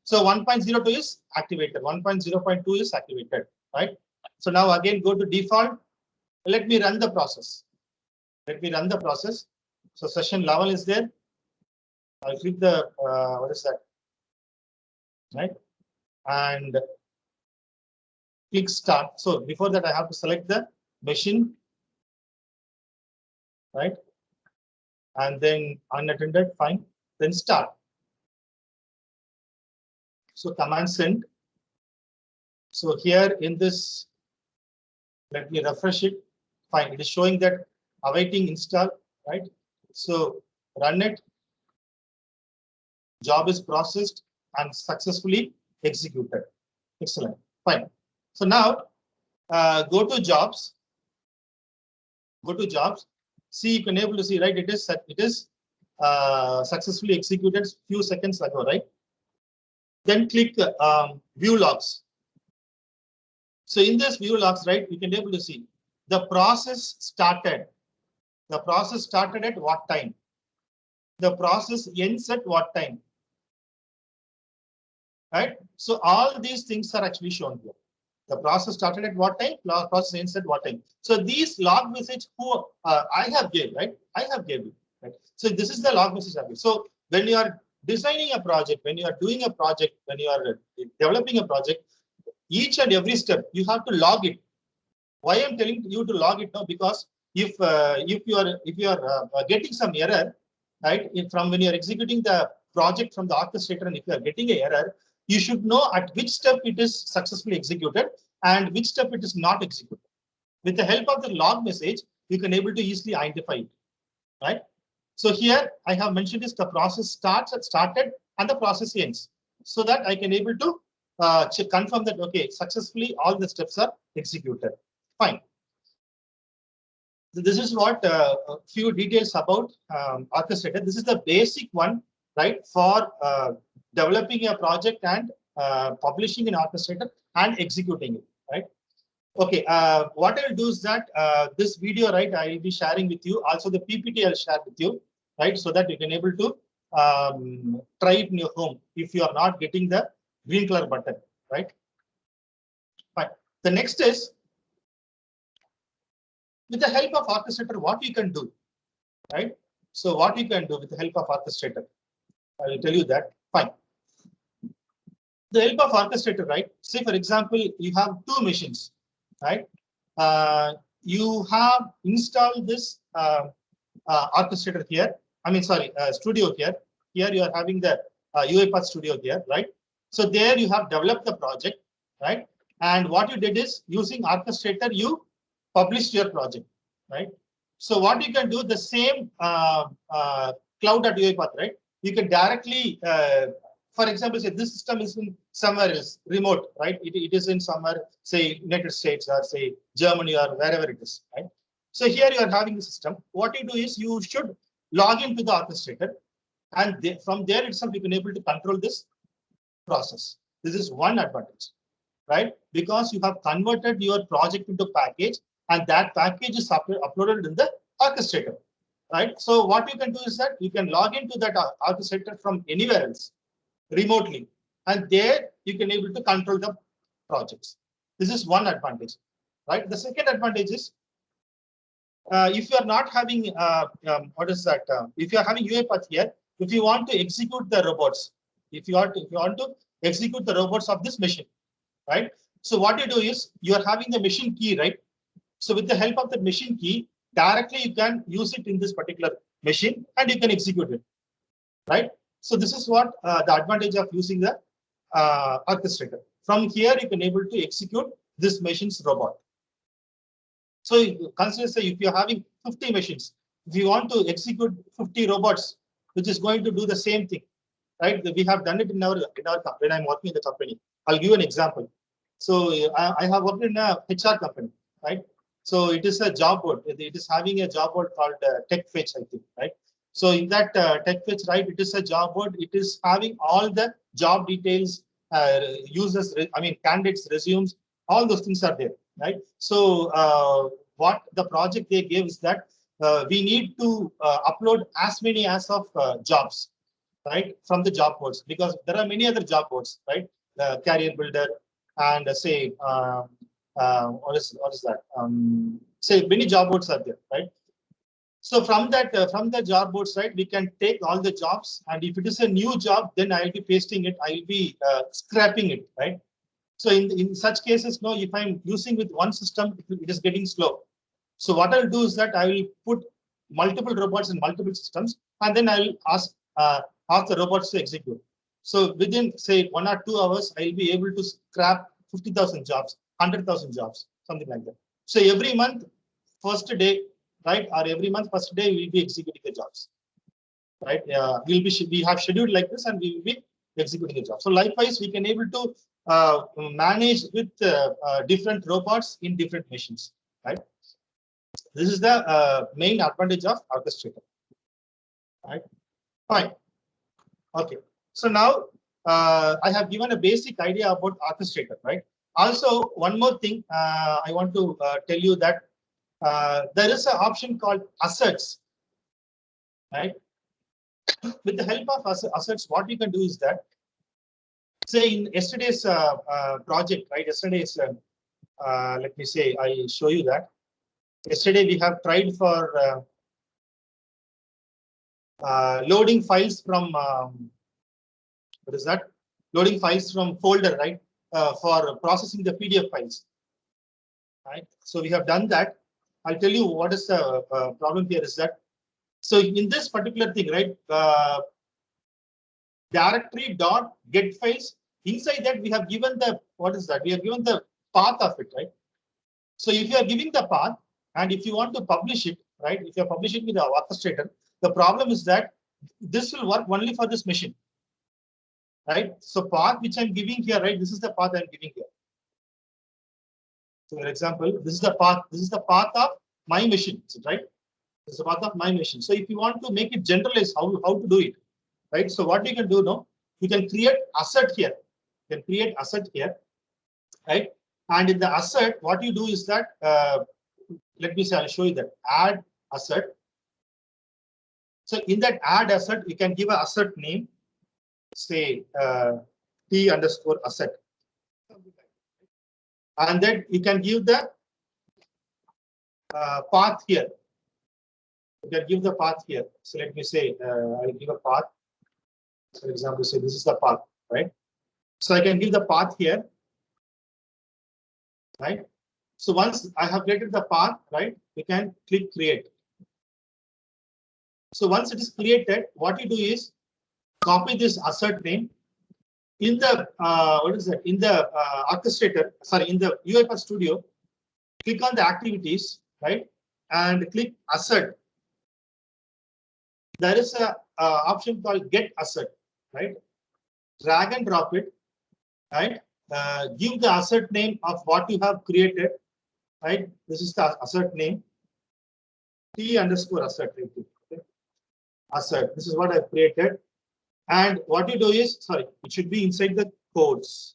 So 1.02 is activated. 1.0.2 is activated, right? So now again go to default. Let me run the process. Let me run the process. So session level is there. I'll click the what is that? Right, and click start. So before that, I have to select the machine, right, and then unattended. Fine. Then start. So command send. So here in this, let me refresh it. Fine. It is showing that awaiting install, right? So run it. Job is processed and successfully executed. Excellent. Fine. So now go to jobs. Go to jobs. See, you can able to see, right? It is successfully executed few seconds ago, right? Then click view logs. So in this view logs, right, you can able to see the process started. The process started at what time? The process ends at what time? Right? So all these things are actually shown here. The process started at what time? Process ends at what time? So these log message who I have gave, right? I have gave you, right? So this is the log message. So when you are designing a project, when you are doing a project, when you are developing a project, each and every step you have to log it. Why I'm telling you to log it now? Because if you are getting some error, right, from when you are executing the project from the orchestrator, and if you are getting an error, you should know at which step it is successfully executed and which step it is not executed. With the help of the log message, you can able to easily identify it, right? So here I have mentioned is the process started and the process ends, so that I can able to confirm that okay, successfully all the steps are executed. Fine. So this is what a few details about orchestrator. This is the basic one, right, for developing a project and publishing an orchestrator and executing it, right? Okay, what I'll do is that this video, right, I will be sharing with you. Also, the PPT I'll share with you, right, so that you can able to try it in your home if you are not getting the green color button, right? Fine. The next is with the help of orchestrator, what you can do, right? So what you can do with the help of orchestrator, I will tell you that. Fine. The help of orchestrator, right? Say for example, you have two machines, right? You have installed this orchestrator here. I mean, sorry, studio here. Here you are having the UiPath Studio here, right? So there you have developed the project, right? And what you did is using orchestrator, you published your project, right? So what you can do, the same cloud.uipath, right? You can directly, for example, say this system is in somewhere else, remote, right? It is in somewhere, say United States or say Germany or wherever it is, right? So here you are having the system. What you do is you should log into the orchestrator, and from there itself you can able to control this process. This is one advantage, right? Because you have converted your project into package, and that package is uploaded in the orchestrator, right? So what you can do is that you can log into that orchestrator from anywhere else remotely, and there you can able to control the projects. This is one advantage, right? The second advantage is if you are not having what is that? If you are having UiPath here, if you want to execute the robots, if you want to execute the robots of this machine, right? So what you do is you are having the machine key, right? So with the help of the machine key, directly you can use it in this particular machine and you can execute it, right? So this is what the advantage of using the orchestrator. From here, you can able to execute this machine's robot. So consider, say, if you're having 50 machines, if you want to execute 50 robots, which is going to do the same thing, right? We have done it in our when I'm working in the company. I'll give you an example. So I have worked in a HR company, right? So it is a job board. It is having a job board called TechFetch, I think, right? So in that TechFetch, right, it is a job board. It is having all the job details, users, candidates, resumes, all those things are there, right? So what the project they gave is that we need to upload as many as of jobs, right, from the job boards, because there are many other job boards, right? Career Builder and say what is that? Say many job boards are there, right? So from the job boards, right, we can take all the jobs, and if it is a new job, then I will be pasting it. I will be scrapping it, right? So in such cases, no, if I'm using with one system, it is getting slow. So what I'll do is that I will put multiple robots in multiple systems, and then I will ask the robots to execute. So within say 1 or 2 hours, I'll be able to scrap 50,000 jobs, 100,000 jobs, something like that. So every month, first day, right, or every month, first day, we'll be executing the jobs, right? We have scheduled like this, and we will be executing the job. So likewise, we can able to manage with different robots in different machines, right? This is the main advantage of Orchestrator, right? Fine. Okay. So now I have given a basic idea about Orchestrator, right? Also, one more thing I want to tell you that there is an option called assets, right? With the help of assets, what we can do is that, say in yesterday's project, right? Yesterday's, let me say, I show you that. Yesterday we have tried for loading files from what is that? Loading files from folder, right? For processing the PDF files, right? So we have done that. I'll tell you what is the problem here is that. So in this particular thing, right? Directory dot get files. Inside that we have given the, what is that? We have given the path of it, right? So if you are giving the path, and if you want to publish it, right? If you are publishing with the Orchestrator, the problem is that this will work only for this machine, right? So path which I'm giving here, right? This is the path I'm giving here. So for example, this is the path. This is the path of my machine, right? This is the path of my machine. So if you want to make it generalized, how to do it, right? So what you can do now, you can create asset here. You can create asset here, right? And in the asset, what you do is that, let me say, I'll show you that add asset. So in that add asset, you can give an asset name, say T underscore asset. And then you can give the path here. You can give the path here. So let me say, I'll give a path. For example, say this is the path, right? So I can give the path here, right? So once I have created the path, right, you can click create. So once it is created, what you do is copy this asset name in the what is that? In the Orchestrator, sorry, in the UiPath Studio. Click on the activities, right, and click asset. There is a option called get asset, right? Drag and drop it, right? Give the asset name of what you have created, right? This is the asset name, T underscore asset. Okay? Asset. This is what I've created. And what you do is, sorry, it should be inside the codes.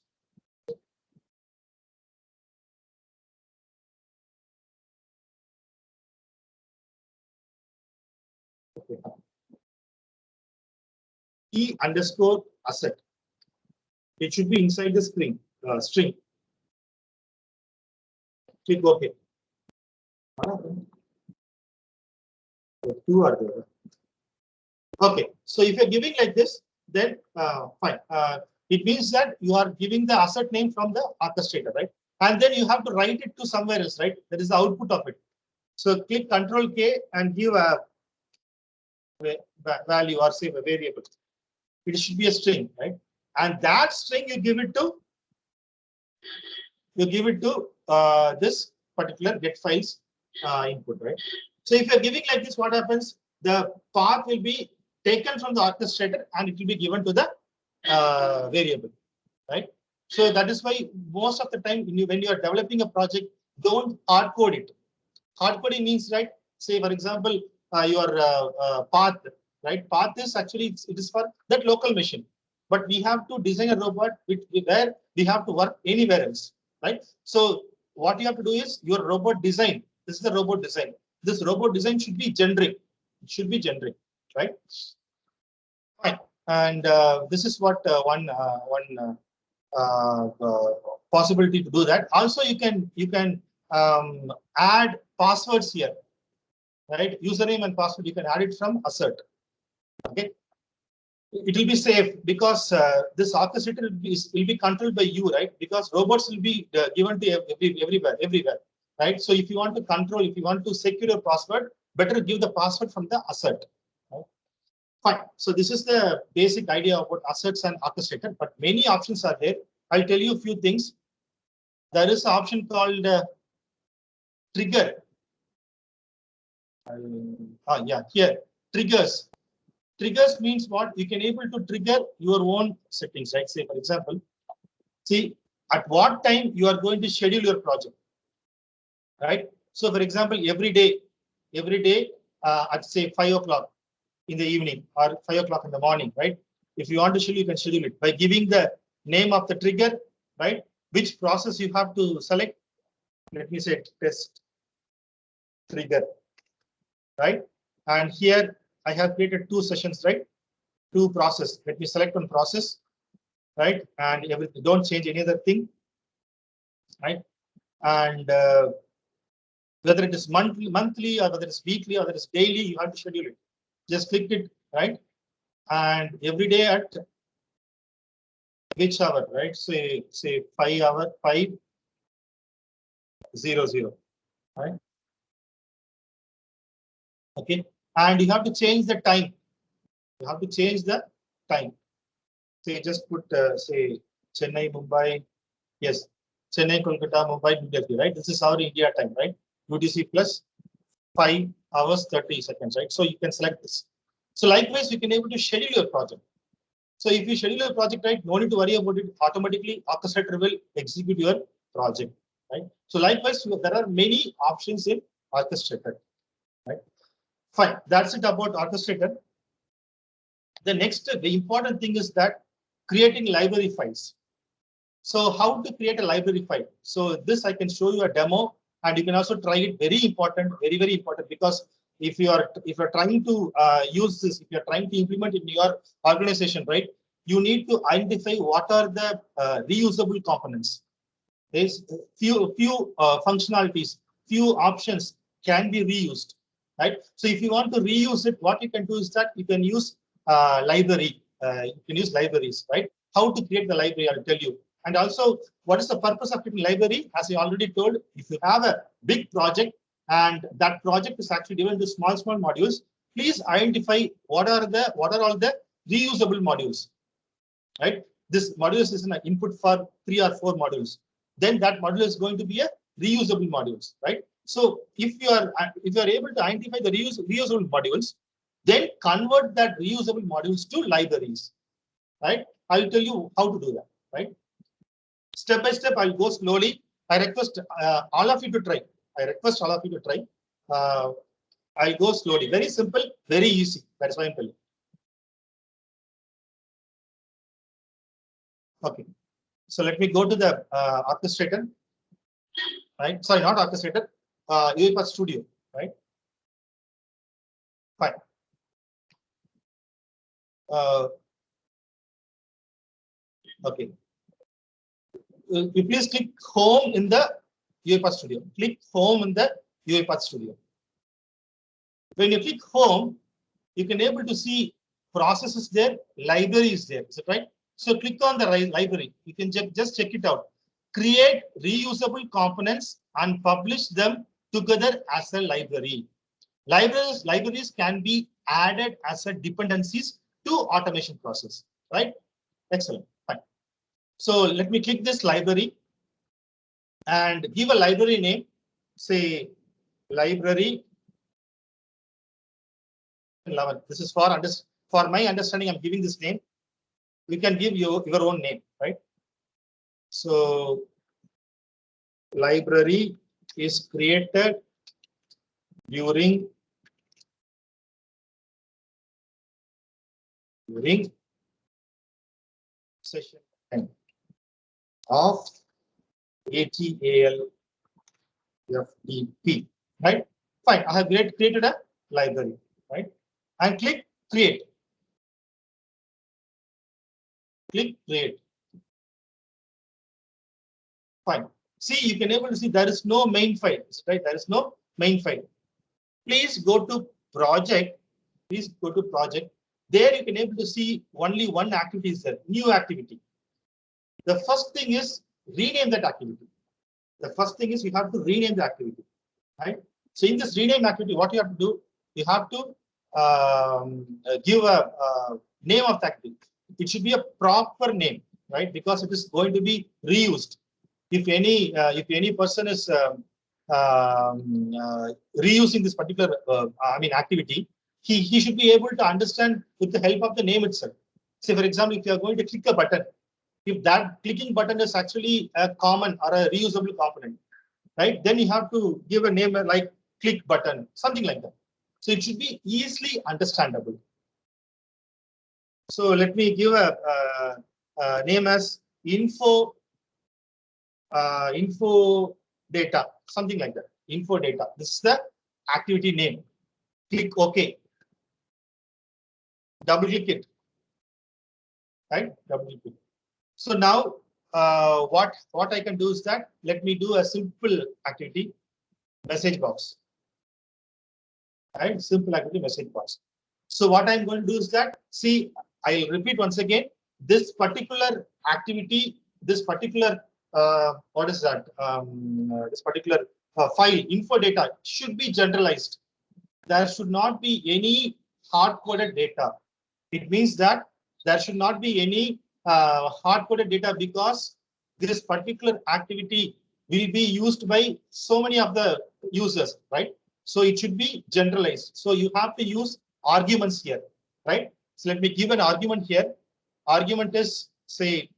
Okay. T underscore asset. It should be inside the string. Click OK. Two are there. Okay, so if you're giving like this, then fine. It means that you are giving the asset name from the Orchestrator, right? And then you have to write it to somewhere else, right? That is the output of it. So click Control K and give a value or say a variable. It should be a string, right? And that string you give it to this particular get files input, right? So if you're giving like this, what happens? The path will be taken from the orchestrator and it will be given to the variable, right? So that is why most of the time when you are developing a project, don't hard code it. Hard coding means, right? Say for example, your path, right? Path is actually it is for that local machine, but we have to design a robot where we have to work anywhere else, right? So what you have to do is your robot design. This is the robot design. This robot design should be generic. It should be generic, right? Fine. And this is what one possibility to do that. Also, you can add passwords here, right? Username and password you can add it from assert. Okay, it will be safe because this orchestrator will be controlled by you, right? Because robots will be given to everywhere, right? So if you want to control, if you want to secure your password, better give the password from the assert. Right? Fine. So this is the basic idea about asserts and orchestrator, but many options are there. I'll tell you a few things. There is an option called trigger. Yeah, here triggers. Triggers means what? You can able to trigger your own settings, right? Say for example, see at what time you are going to schedule your project, right? So for example, every day at say 5 o'clock in the evening or 5 o'clock in the morning, right? If you want to schedule, you can schedule it by giving the name of the trigger, right? Which process you have to select. Let me say test trigger, right? And here I have created 2 sessions, right? 2 process. Let me select one process, right? And everything. Don't change any other thing, right? And whether it is monthly or whether it's weekly or whether it's daily, you have to schedule it. Just click it, right? And every day at which hour, right? Say 5 hour 5:00, right? Okay, and you have to change the time. You have to change the time. Say just put say Chennai, Mumbai. Yes, Chennai, Kolkata, Mumbai, New Delhi, right? This is our India time, right? UTC plus 5 hours 30 seconds, right? So you can select this. So likewise, you can able to schedule your project. So if you schedule your project, right, no need to worry about it. Automatically, orchestrator will execute your project, right? So likewise, there are many options in orchestrator, right? Fine, that's it about orchestrator. The next, the important thing is that creating library files. So how to create a library file? So this I can show you a demo, and you can also try it. Very important, very important, because if you're trying to use this, if you're trying to implement in your organization, right, you need to identify what are the reusable components. There's few functionalities, few options can be reused, right? So if you want to reuse it, what you can do is that you can use library. You can use libraries, right? How to create the library, I'll tell you. And also, what is the purpose of creating library? As I already told, if you have a big project and that project is actually divided into small modules, please identify what are all the reusable modules, right? This modules is an input for 3 or 4 modules. Then that module is going to be a reusable modules, right? So if you are able to identify the reusable modules, then convert that reusable modules to libraries, right? I'll tell you how to do that, right? Step by step, I'll go slowly. I request all of you to try. I'll go slowly. Very simple, very easy. That's why I'm telling. Okay. So let me go to the orchestrator, right? Sorry, not orchestrator, UiPath Studio, right? Fine. Okay. You please click home in the UiPath Studio. Click home in the UiPath Studio. When you click home, you can able to see processes there, library is there. Is it right? So click on the library. You can just check it out. Create reusable components and publish them together as a library. Libraries can be added as a dependencies to automation process, right? Excellent. Fine. So let me click this library and give a library name, say library 11. This is for my understanding. I'm giving this name. You can give your own name, right? So library is created during session 10 of ATAL FTP, right? Fine. I have created a library, right? And click create. Click create. Fine. See, you can able to see there is no main file, right? There is no main file. Please go to project. Please go to project. There you can able to see only one activity is there, new activity. The first thing is rename that activity. The first thing is you have to rename the activity, right? So in this rename activity, what you have to do, you have to give a name of the activity. It should be a proper name, right? Because it is going to be reused. If any person is reusing this particular activity, he should be able to understand with the help of the name itself. Say, for example, if you are going to click a button, if that clicking button is actually a common or a reusable component, right? Then you have to give a name like click button, something like that. So it should be easily understandable. So let me give a name as info data, something like that. Info data. This is the activity name. Click OK. Double click it. Right? Double click it. So now what I can do is that let me do a simple activity message box. Right? Simple activity message box. So what I'm going to do is that, see, I'll repeat once again, this particular activity, this particular what is that? This particular file info data should be generalized. There should not be any hard-coded data. It means that there should not be any hard-coded data because this particular activity will be used by so many of the users, right? So it should be generalized. So you have to use arguments here, right? So let me give an argument here. Argument is say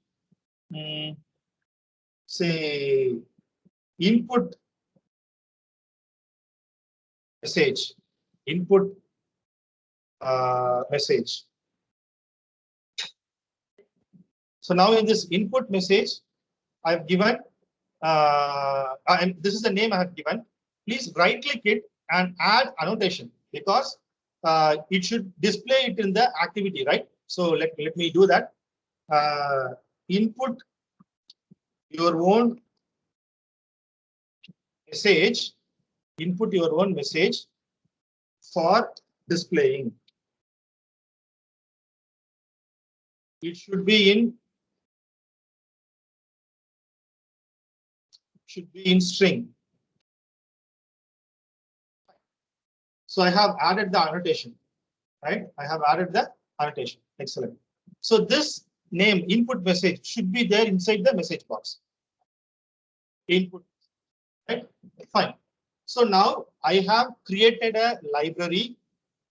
input message, input message. So now in this input message, I've given, and this is the name I have given. Please right click it and add annotation because it should display it in the activity, right? So let me do that. Input your own message, input your own message for displaying. It should be in string. So I have added the annotation, right? I have added the annotation. Excellent. So this name input message should be there inside the message box. Input, right? Fine. So now I have created a library,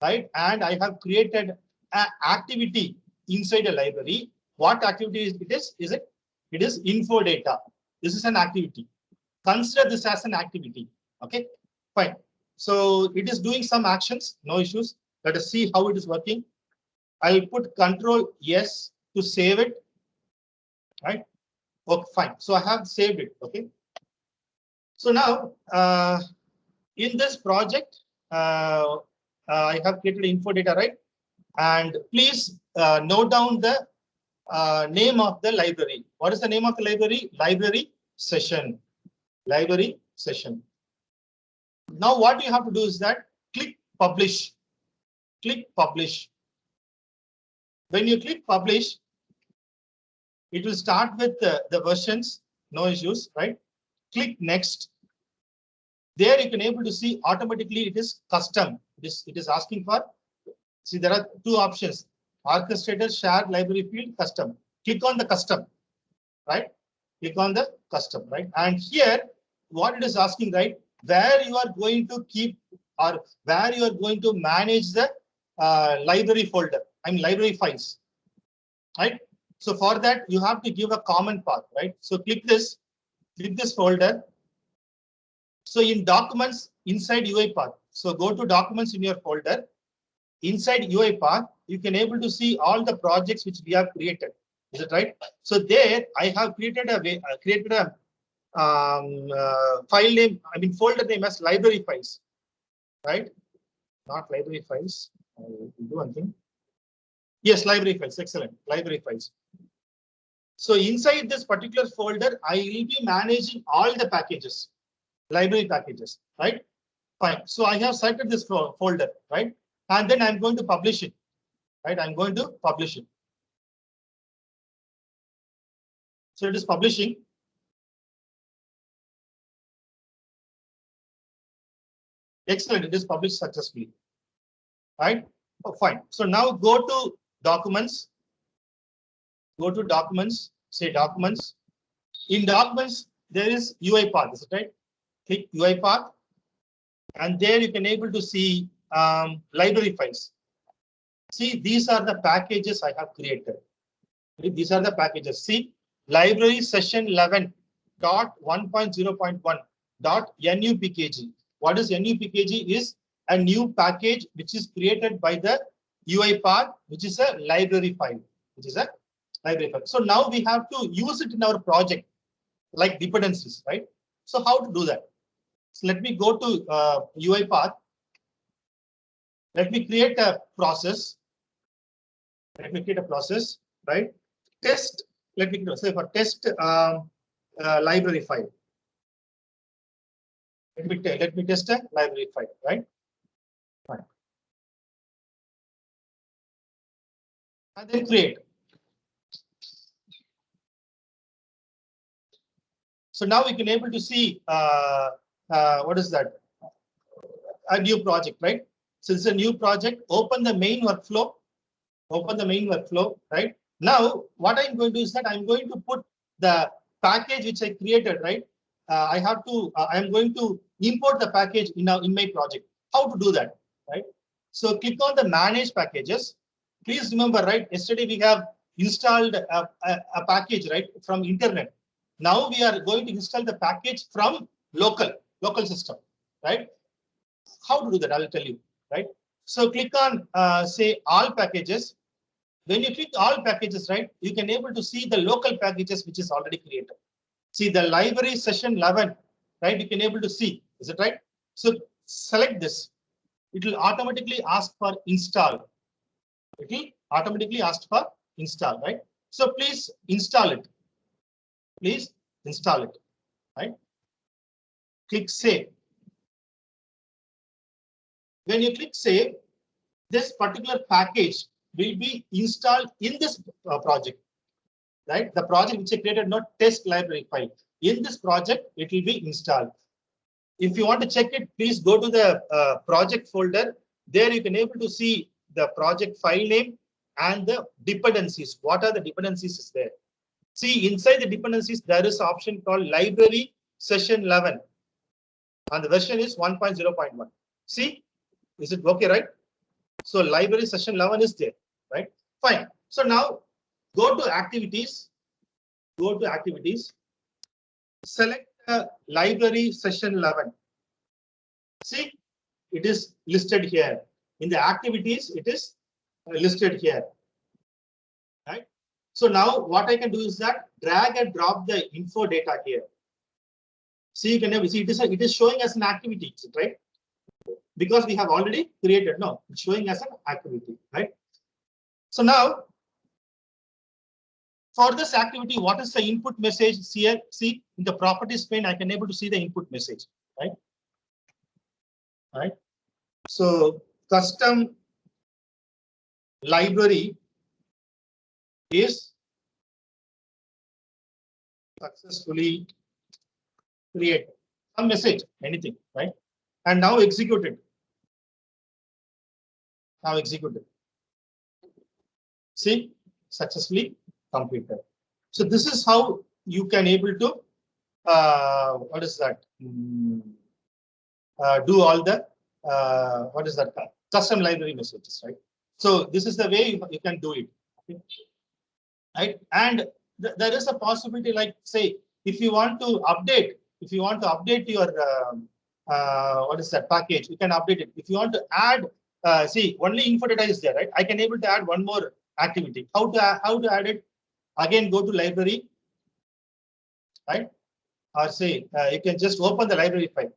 right? And I have created an activity inside a library. What activity is it is? It is info data. This is an activity. Consider this as an activity. Okay, fine. So it is doing some actions, no issues. Let us see how it is working. I'll put Control S to save it. Right? Okay, fine. So I have saved it. Okay. So now in this project, I have created info data, right? And please note down the name of the library. What is the name of the library? Library session. Library session. Now what you have to do is that click publish. Click publish. When you click publish, it will start with the versions, no issues, right? Click next. There you can able to see automatically it is custom. It is asking for, see there are two options, orchestrator, shared library field, custom. Click on the custom, right? Click on the custom, right? And here what it is asking, right? Where you are going to keep or where you are going to manage the library folder, library files, right? So for that, you have to give a common path, right? So click this folder. So in documents inside UiPath, so go to documents in your folder. Inside UiPath, you can able to see all the projects which we have created. Is it right? So there I have created a file name, folder name as library files, right? Not library files. I will do one thing. Yes, library files. Excellent. Library files. So inside this particular folder, I will be managing all the packages, library packages, right? Fine. So I have selected this folder, right? And then I'm going to publish it, right? I'm going to publish it. So it is publishing. Excellent. It is published successfully, right? Oh, fine. So now go to documents. Go to documents. Say documents. In documents, there is UiPath. Is it right? Click UiPath, and there you can able to see library files. See, these are the packages I have created. These are the packages. See, library session 11.1.0.1.nupkg. What is NUPKG? Is a new package which is created by the UiPath, which is a library file. So now we have to use it in our project, like dependencies, right? So how to do that? So let me go to UiPath. Let me create a process. Right? Test. Let me say for test library file. Let me test a library file, right? Fine. And then create. So now we can able to see what is that? A new project, right? So it's a new project. Open the main workflow. Right? Now what I'm going to do is that I'm going to put the package which I created, right? I'm going to import the package in my project. How to do that, right? So click on the manage packages. Please remember, right? Yesterday we have installed a package, right, from internet. Now we are going to install the package from local system, right? How to do that? I will tell you, right? So click on say all packages. When you click all packages, right, you can able to see the local packages which is already created. See the library session 11, right? You can able to see. Is it right? So select this. It will automatically ask for install. It will automatically ask for install, right? So please install it. Right? Click save. When you click save, this particular package will be installed in this project, right? The project which I created, not test library file. In this project, it will be installed. If you want to check it, please go to the project folder. There you can able to see the project file name and the dependencies. What are the dependencies is there? See, inside the dependencies, there is an option called library session 11. And the version is 1.0.1. See, is it okay, right? So library session 11 is there, right? Fine. So now go to activities. Select library session 11. See, it is listed here. In the activities, it is listed here, right? So now what I can do is that drag and drop the info data here. See, you can see it is showing as an activity, right? Because we have already created. No, it's showing as an activity, right? So now for this activity, what is the input message here? See, in the properties pane, I can able to see the input message, right? Right. So custom library is successfully created. Some message, anything, right? And now executed. See, successfully completed. So this is how you can able to what is that? Do all the what is that? Custom library messages, right? So this is the way you can do it. Okay. Right? And there is a possibility, like say, if you want to update your what is that package, you can update it. If you want to add, see, only info data is there, right? I can able to add one more activity. How to add it? Again, go to library, right? Or say you can just open the library file.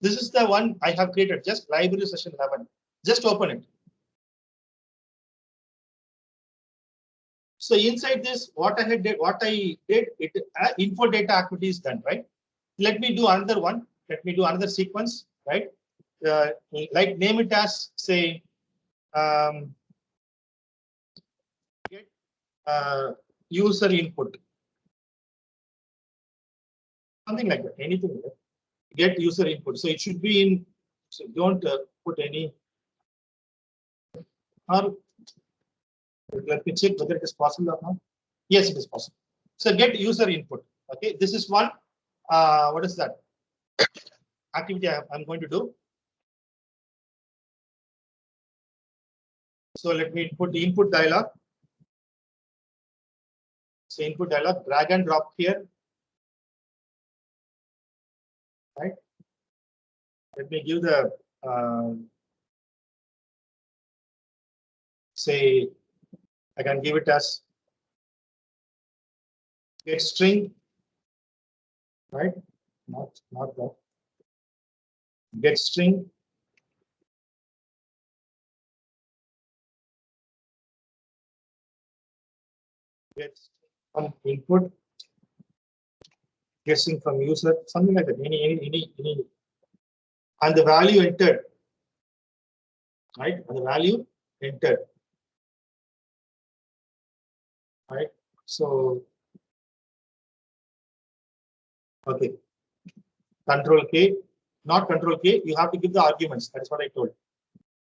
This is the one I have created, just library session 11. Just open it. So inside this, what I did, info data activity is done, right? Let me do another one. Let me do another sequence, right? Like name it as, say, get user input, something like that. Anything like that. Get user input. So it should be in. So don't put any. Or let me check whether it is possible or not. Yes, it is possible. So get user input. Okay, this is one. What is that activity I'm going to do? So let me put the input dialog. So input dialog, drag and drop here. Right. Let me give the say I can give it as get string. Right. Not that. Get string. Get some input. Guessing from user, something like that. Any. And the value entered. Right. And the value entered. Right. So okay. Control K, not Control K. You have to give the arguments. That's what I told.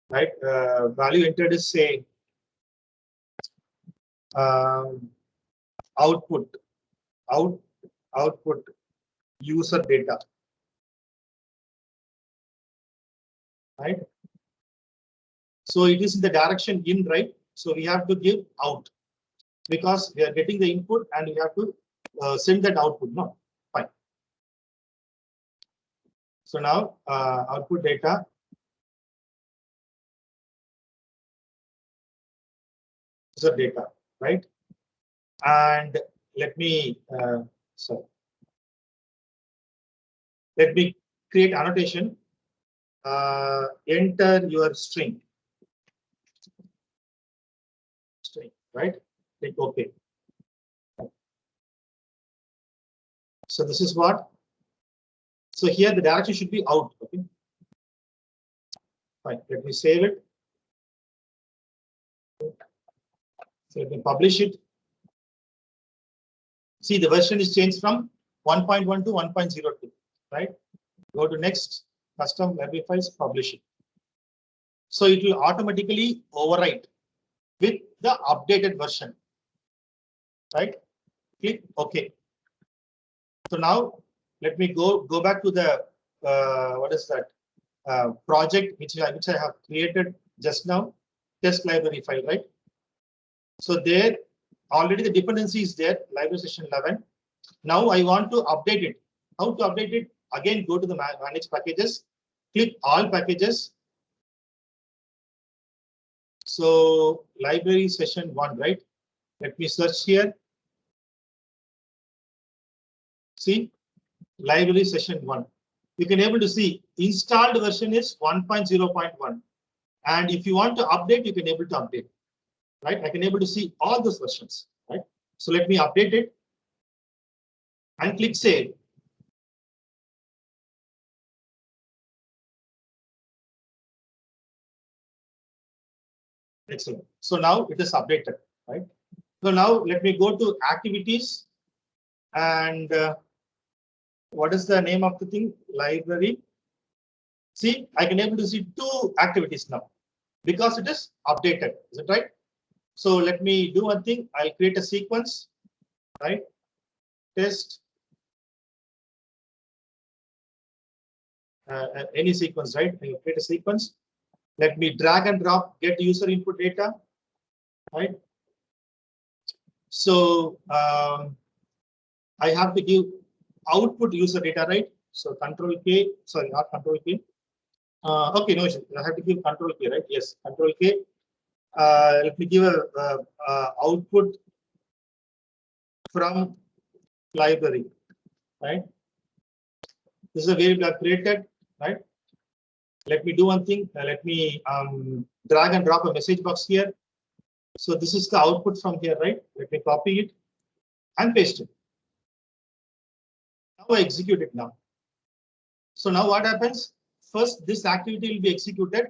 Right. Value entered is say output user data. Right. So it is in the direction in, right? So we have to give out because we are getting the input and we have to send that output. No, fine. So now output data. User data, right? And let me let me create annotation. Enter your string, right? Click OK. So this is what. So here the direction should be out. Okay. Fine. Let me save it. So let me publish it. See, the version is changed from 1.1 to 1.02. Right? Go to next, custom library files, publish it. So it will automatically overwrite with the updated version. Right? Click OK. So now let me go back to the what is that project which I have created just now, test library file, right? So there already the dependency is there, library session 11. Now I want to update it. How to update it? Again, go to the manage packages, click all packages. So library session 1, right? Let me search here. See, library session 1. You can able to see installed version is 1.0.1. And if you want to update, you can able to update. Right? I can able to see all those versions. Right? So let me update it and click save. Excellent. So now it is updated. Right? So now let me go to activities and what is the name of the thing? Library. See, I can able to see 2 activities now because it is updated. Is it right? So let me do one thing. I'll create a sequence. Right? Test. Any sequence, right? I create a sequence. Let me drag and drop get user input data, right? So I have to give output user data, right? So control K, sorry, not control K. Okay, no issue. I have to give control K, right? Yes, control K. Let me give a output from library, right? This is a variable I've created, right? Let me do one thing. Let me drag and drop a message box here. So this is the output from here, right? Let me copy it and paste it. Now I execute it now. So now what happens? First, this activity will be executed.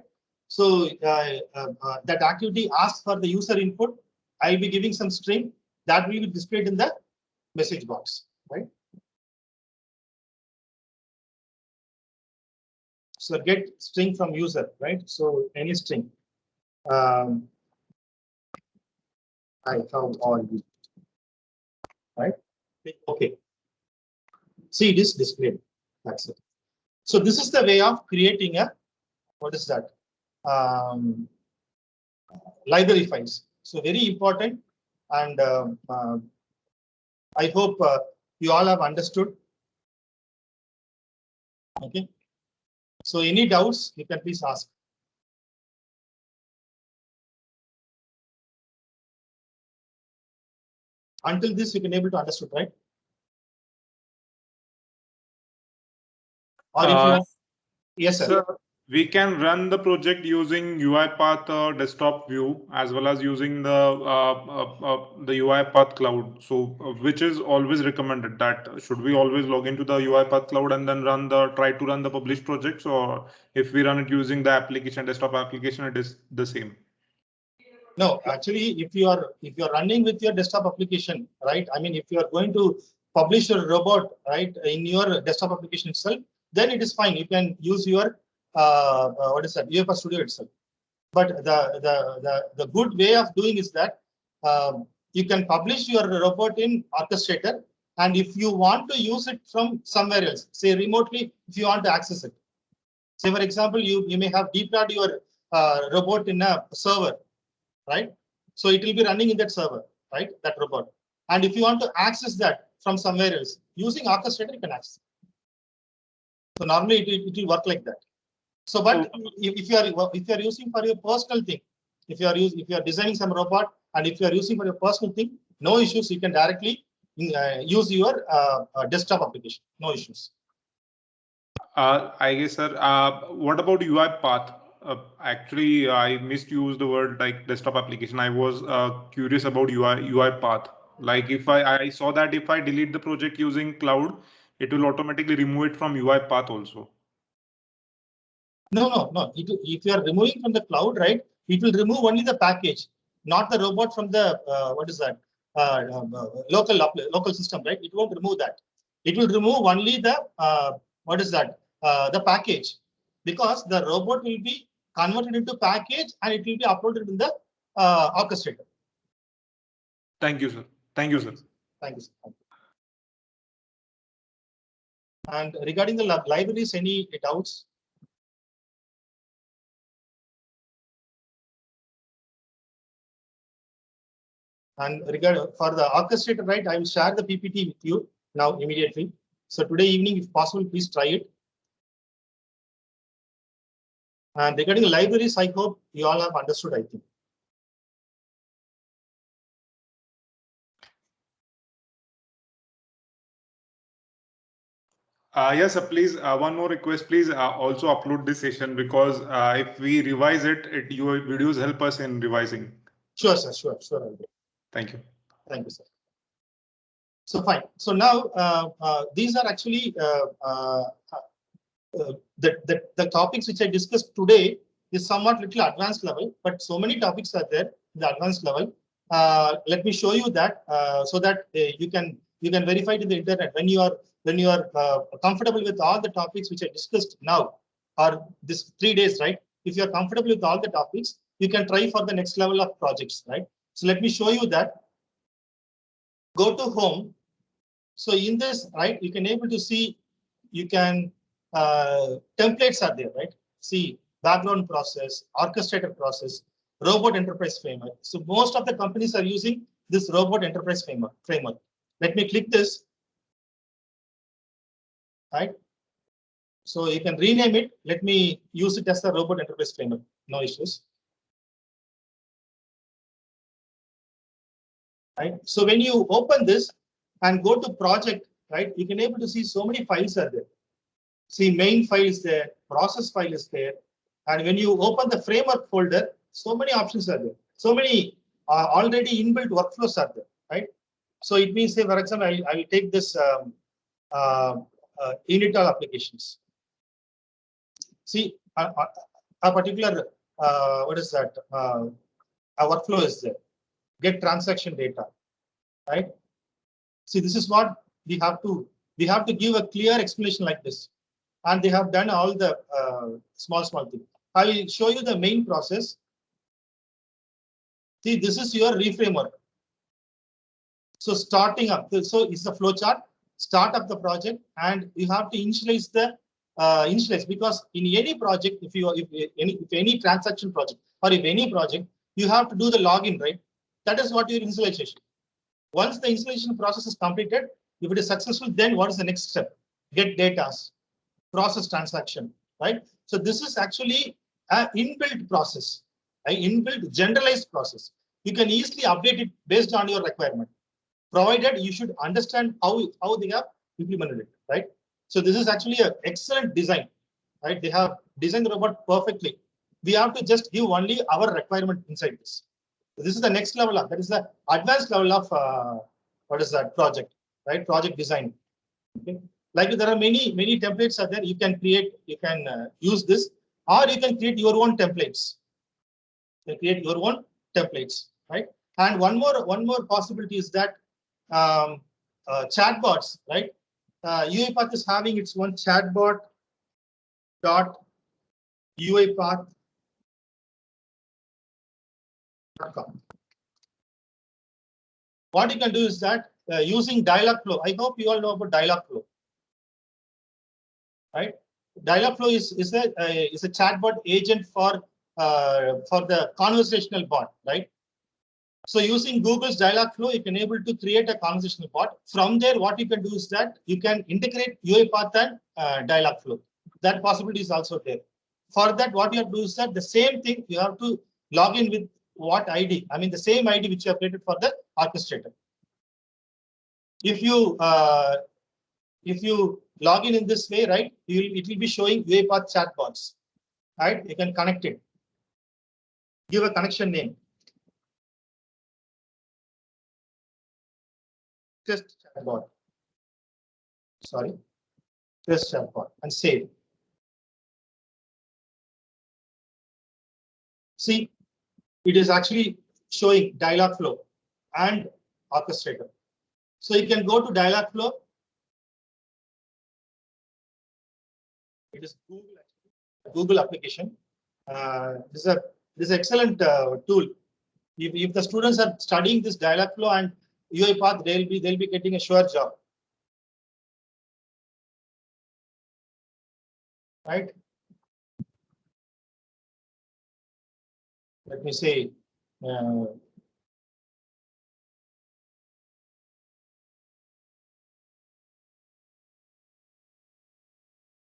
So that activity asks for the user input. I'll be giving some string that will be displayed in the message box, right? So get string from user, right? So any string. I found all these, right? Okay. See, it is displayed. That's it. So this is the way of creating a, what is that? Library files. So very important, and I hope you all have understood. Okay. So any doubts, you can please ask. Until this, you can able to understood, right? Or if you have, yes, sir. Sir, we can run the project using UiPath desktop view as well as using the UiPath cloud. So which is always recommended? That should we always log into the UiPath cloud and then try to run the published projects, or if we run it using the application, desktop application, it is the same? No, actually, if you are running with your desktop application, right? I mean, if you are going to publish your robot, right, in your desktop application itself, then it is fine. You can use your what is that, UiPath Studio itself. But the good way of doing is that you can publish your robot in Orchestrator, and if you want to use it from somewhere else, say remotely, if you want to access it, say for example, you may have deployed your robot in a server, right? So it will be running in that server, right? That robot. And if you want to access that from somewhere else, using Orchestrator, you can access it. So normally it will work like that. So, but if you are using for your personal thing, if you are designing some robot and if you are using for your personal thing, no issues. You can directly use your desktop application. No issues. I guess, sir. What about UiPath? Actually, I misused the word like desktop application. I was curious about UiPath. Like if I saw that if I delete the project using cloud, it will automatically remove it from UiPath also. No. If you are removing from the cloud, right, it will remove only the package, not the robot from the what is that local system, right? It won't remove that. It will remove only the what is that the package, because the robot will be converted into package and it will be uploaded in the Orchestrator. Thank you, sir. Thank you, sir. Thank you, sir. And regarding the libraries, any doubts? And for the Orchestrator, right, I will share the PPT with you now immediately. So today evening, if possible, please try it. And regarding the libraries, I hope you all have understood, I think. Yes, sir, please, one more request, please also upload this session, because if we revise it, your videos help us in revising. Sure, sir. Sure. Thank you. Thank you, sir. So fine. So now these are actually the topics which I discussed today is somewhat little advanced level, but so many topics are there in the advanced level. Let me show you that so that you can verify it in the internet when you are comfortable with all the topics which I discussed now, or this 3 days, right? If you are comfortable with all the topics, you can try for the next level of projects, right? So let me show you that. Go to home. So in this, right, you can able to see, you can templates are there, right? See, background process, orchestrator process, robot enterprise framework. So most of the companies are using this robot enterprise framework. Let me click this. Right. So you can rename it. Let me use it as the robot enterprise framework. No issues. Right. So when you open this and go to project, right, you can able to see so many files are there. See, main file is there, process file is there, and when you open the framework folder, so many options are there. So many already inbuilt workflows are there, right? So it means, say, for example, I will take this Unital applications. See, a particular what is that? A workflow is there. Get transaction data, right? See, this is what we have to give a clear explanation like this, and they have done all the small things. I will show you the main process. See, this is your reframework. So starting up, so it's the flow chart. Start up the project, and you have to initialize the initialize, because in any project, if any transaction project or if any project, you have to do the login, right? That is what your initialization. Once the installation process is completed, if it is successful, then what is the next step? Get data, process transaction, right? So this is actually an inbuilt process, an inbuilt generalized process. You can easily update it based on your requirement, provided you should understand how they have implemented it, right? So this is actually an excellent design, right? They have designed the robot perfectly. We have to just give only our requirement inside this. This is the next level up. That is the advanced level of what is that project, right? Project design. Okay. Like there are many templates are there. You can create, you can use this, or you can create your own templates. You can create your own templates, right? And one more possibility is that chatbots, right? UiPath is having its own chatbot dot UiPath.com. What you can do is that using Dialogflow. I hope you all know about Dialogflow, right? Dialogflow is a chatbot agent for the conversational bot, right? So using Google's Dialogflow, you can able to create a conversational bot. From there, what you can do is that you can integrate UiPath and Dialogflow. That possibility is also there. For that, what you have to do is that the same thing, you have to log in with what ID? I mean, the same ID which you have created for the orchestrator. If you log in this way, right, it will be showing UiPath chatbots, right? You can connect it. Give a connection name. Test chatbot. Sorry, test chatbot, and save. See, it is actually showing Dialogflow and orchestrator. So you can go to Dialogflow. It is Google application. This is excellent tool. If the students are studying this Dialogflow and UiPath, they'll be getting a sure job, right? Let me say.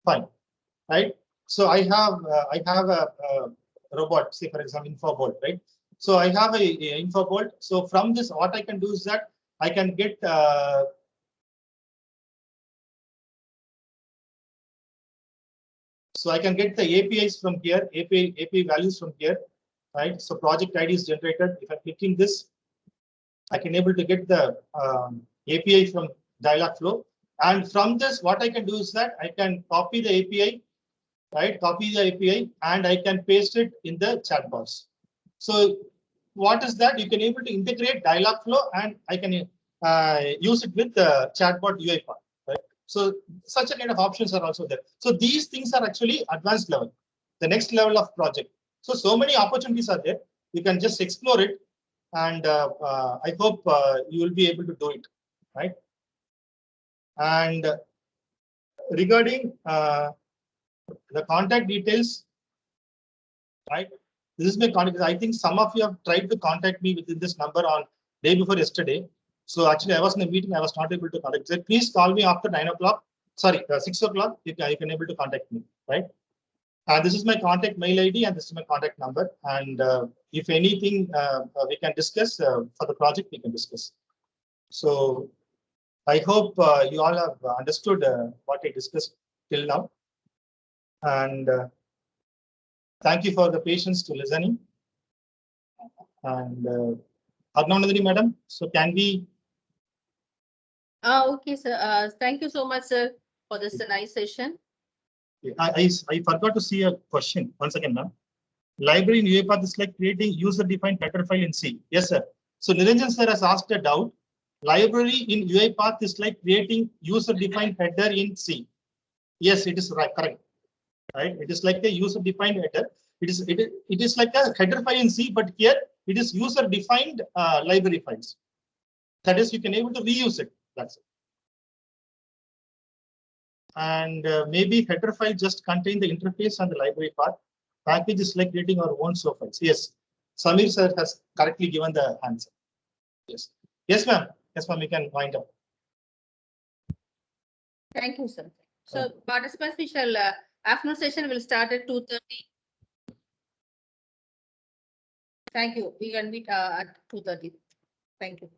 Fine, right? So I have a robot, say for example, InfoBolt, right? So I have a InfoBolt. So from this, what I can do is that I can get so I can get the APIs from here, API values from here, right? So project ID is generated. If I'm clicking this, I can able to get the API from Dialogflow. And from this, what I can do is that I can copy the API, right? Copy the API, and I can paste it in the chatbots. So what is that? You can able to integrate Dialogflow, and I can use it with the chatbot UiPath, right? So such a kind of options are also there. So these things are actually advanced level, the next level of project. So many opportunities are there. You can just explore it, and I hope you will be able to do it, right? And regarding the contact details, right? This is my contact. I think some of you have tried to contact me within this number on day before yesterday. So actually, I was in a meeting. I was not able to contact. So please call me after 9 o'clock. Sorry, 6 o'clock. You can able to contact me, right? This is my contact mail ID and this is my contact number. And if anything we can discuss for the project, we can discuss. So I hope you all have understood what I discussed till now. And thank you for the patience to listening. And Arnavnandini madam, so can we? Okay, sir. Thank you so much, sir, for this nice session. I forgot to see a question. Once again, ma'am. Library in UiPath is like creating user-defined header file in C. Yes, sir. So Niranjan sir has asked a doubt. Library in UiPath is like creating user-defined header in C. Yes, it is right, correct. Right? It is like a user-defined header. It is like a header file in C, but here it is user-defined library files. That is, you can able to reuse it. That's it. And maybe header file just contain the interface and the library part. Package is like creating our own source files. Yes, Samir sir has correctly given the answer. Yes, yes, ma'am. Yes, ma'am. We can wind up. Thank you, sir. So participants, we shall afternoon session will start at 2:30. Thank you. We can meet at 2:30. Thank you.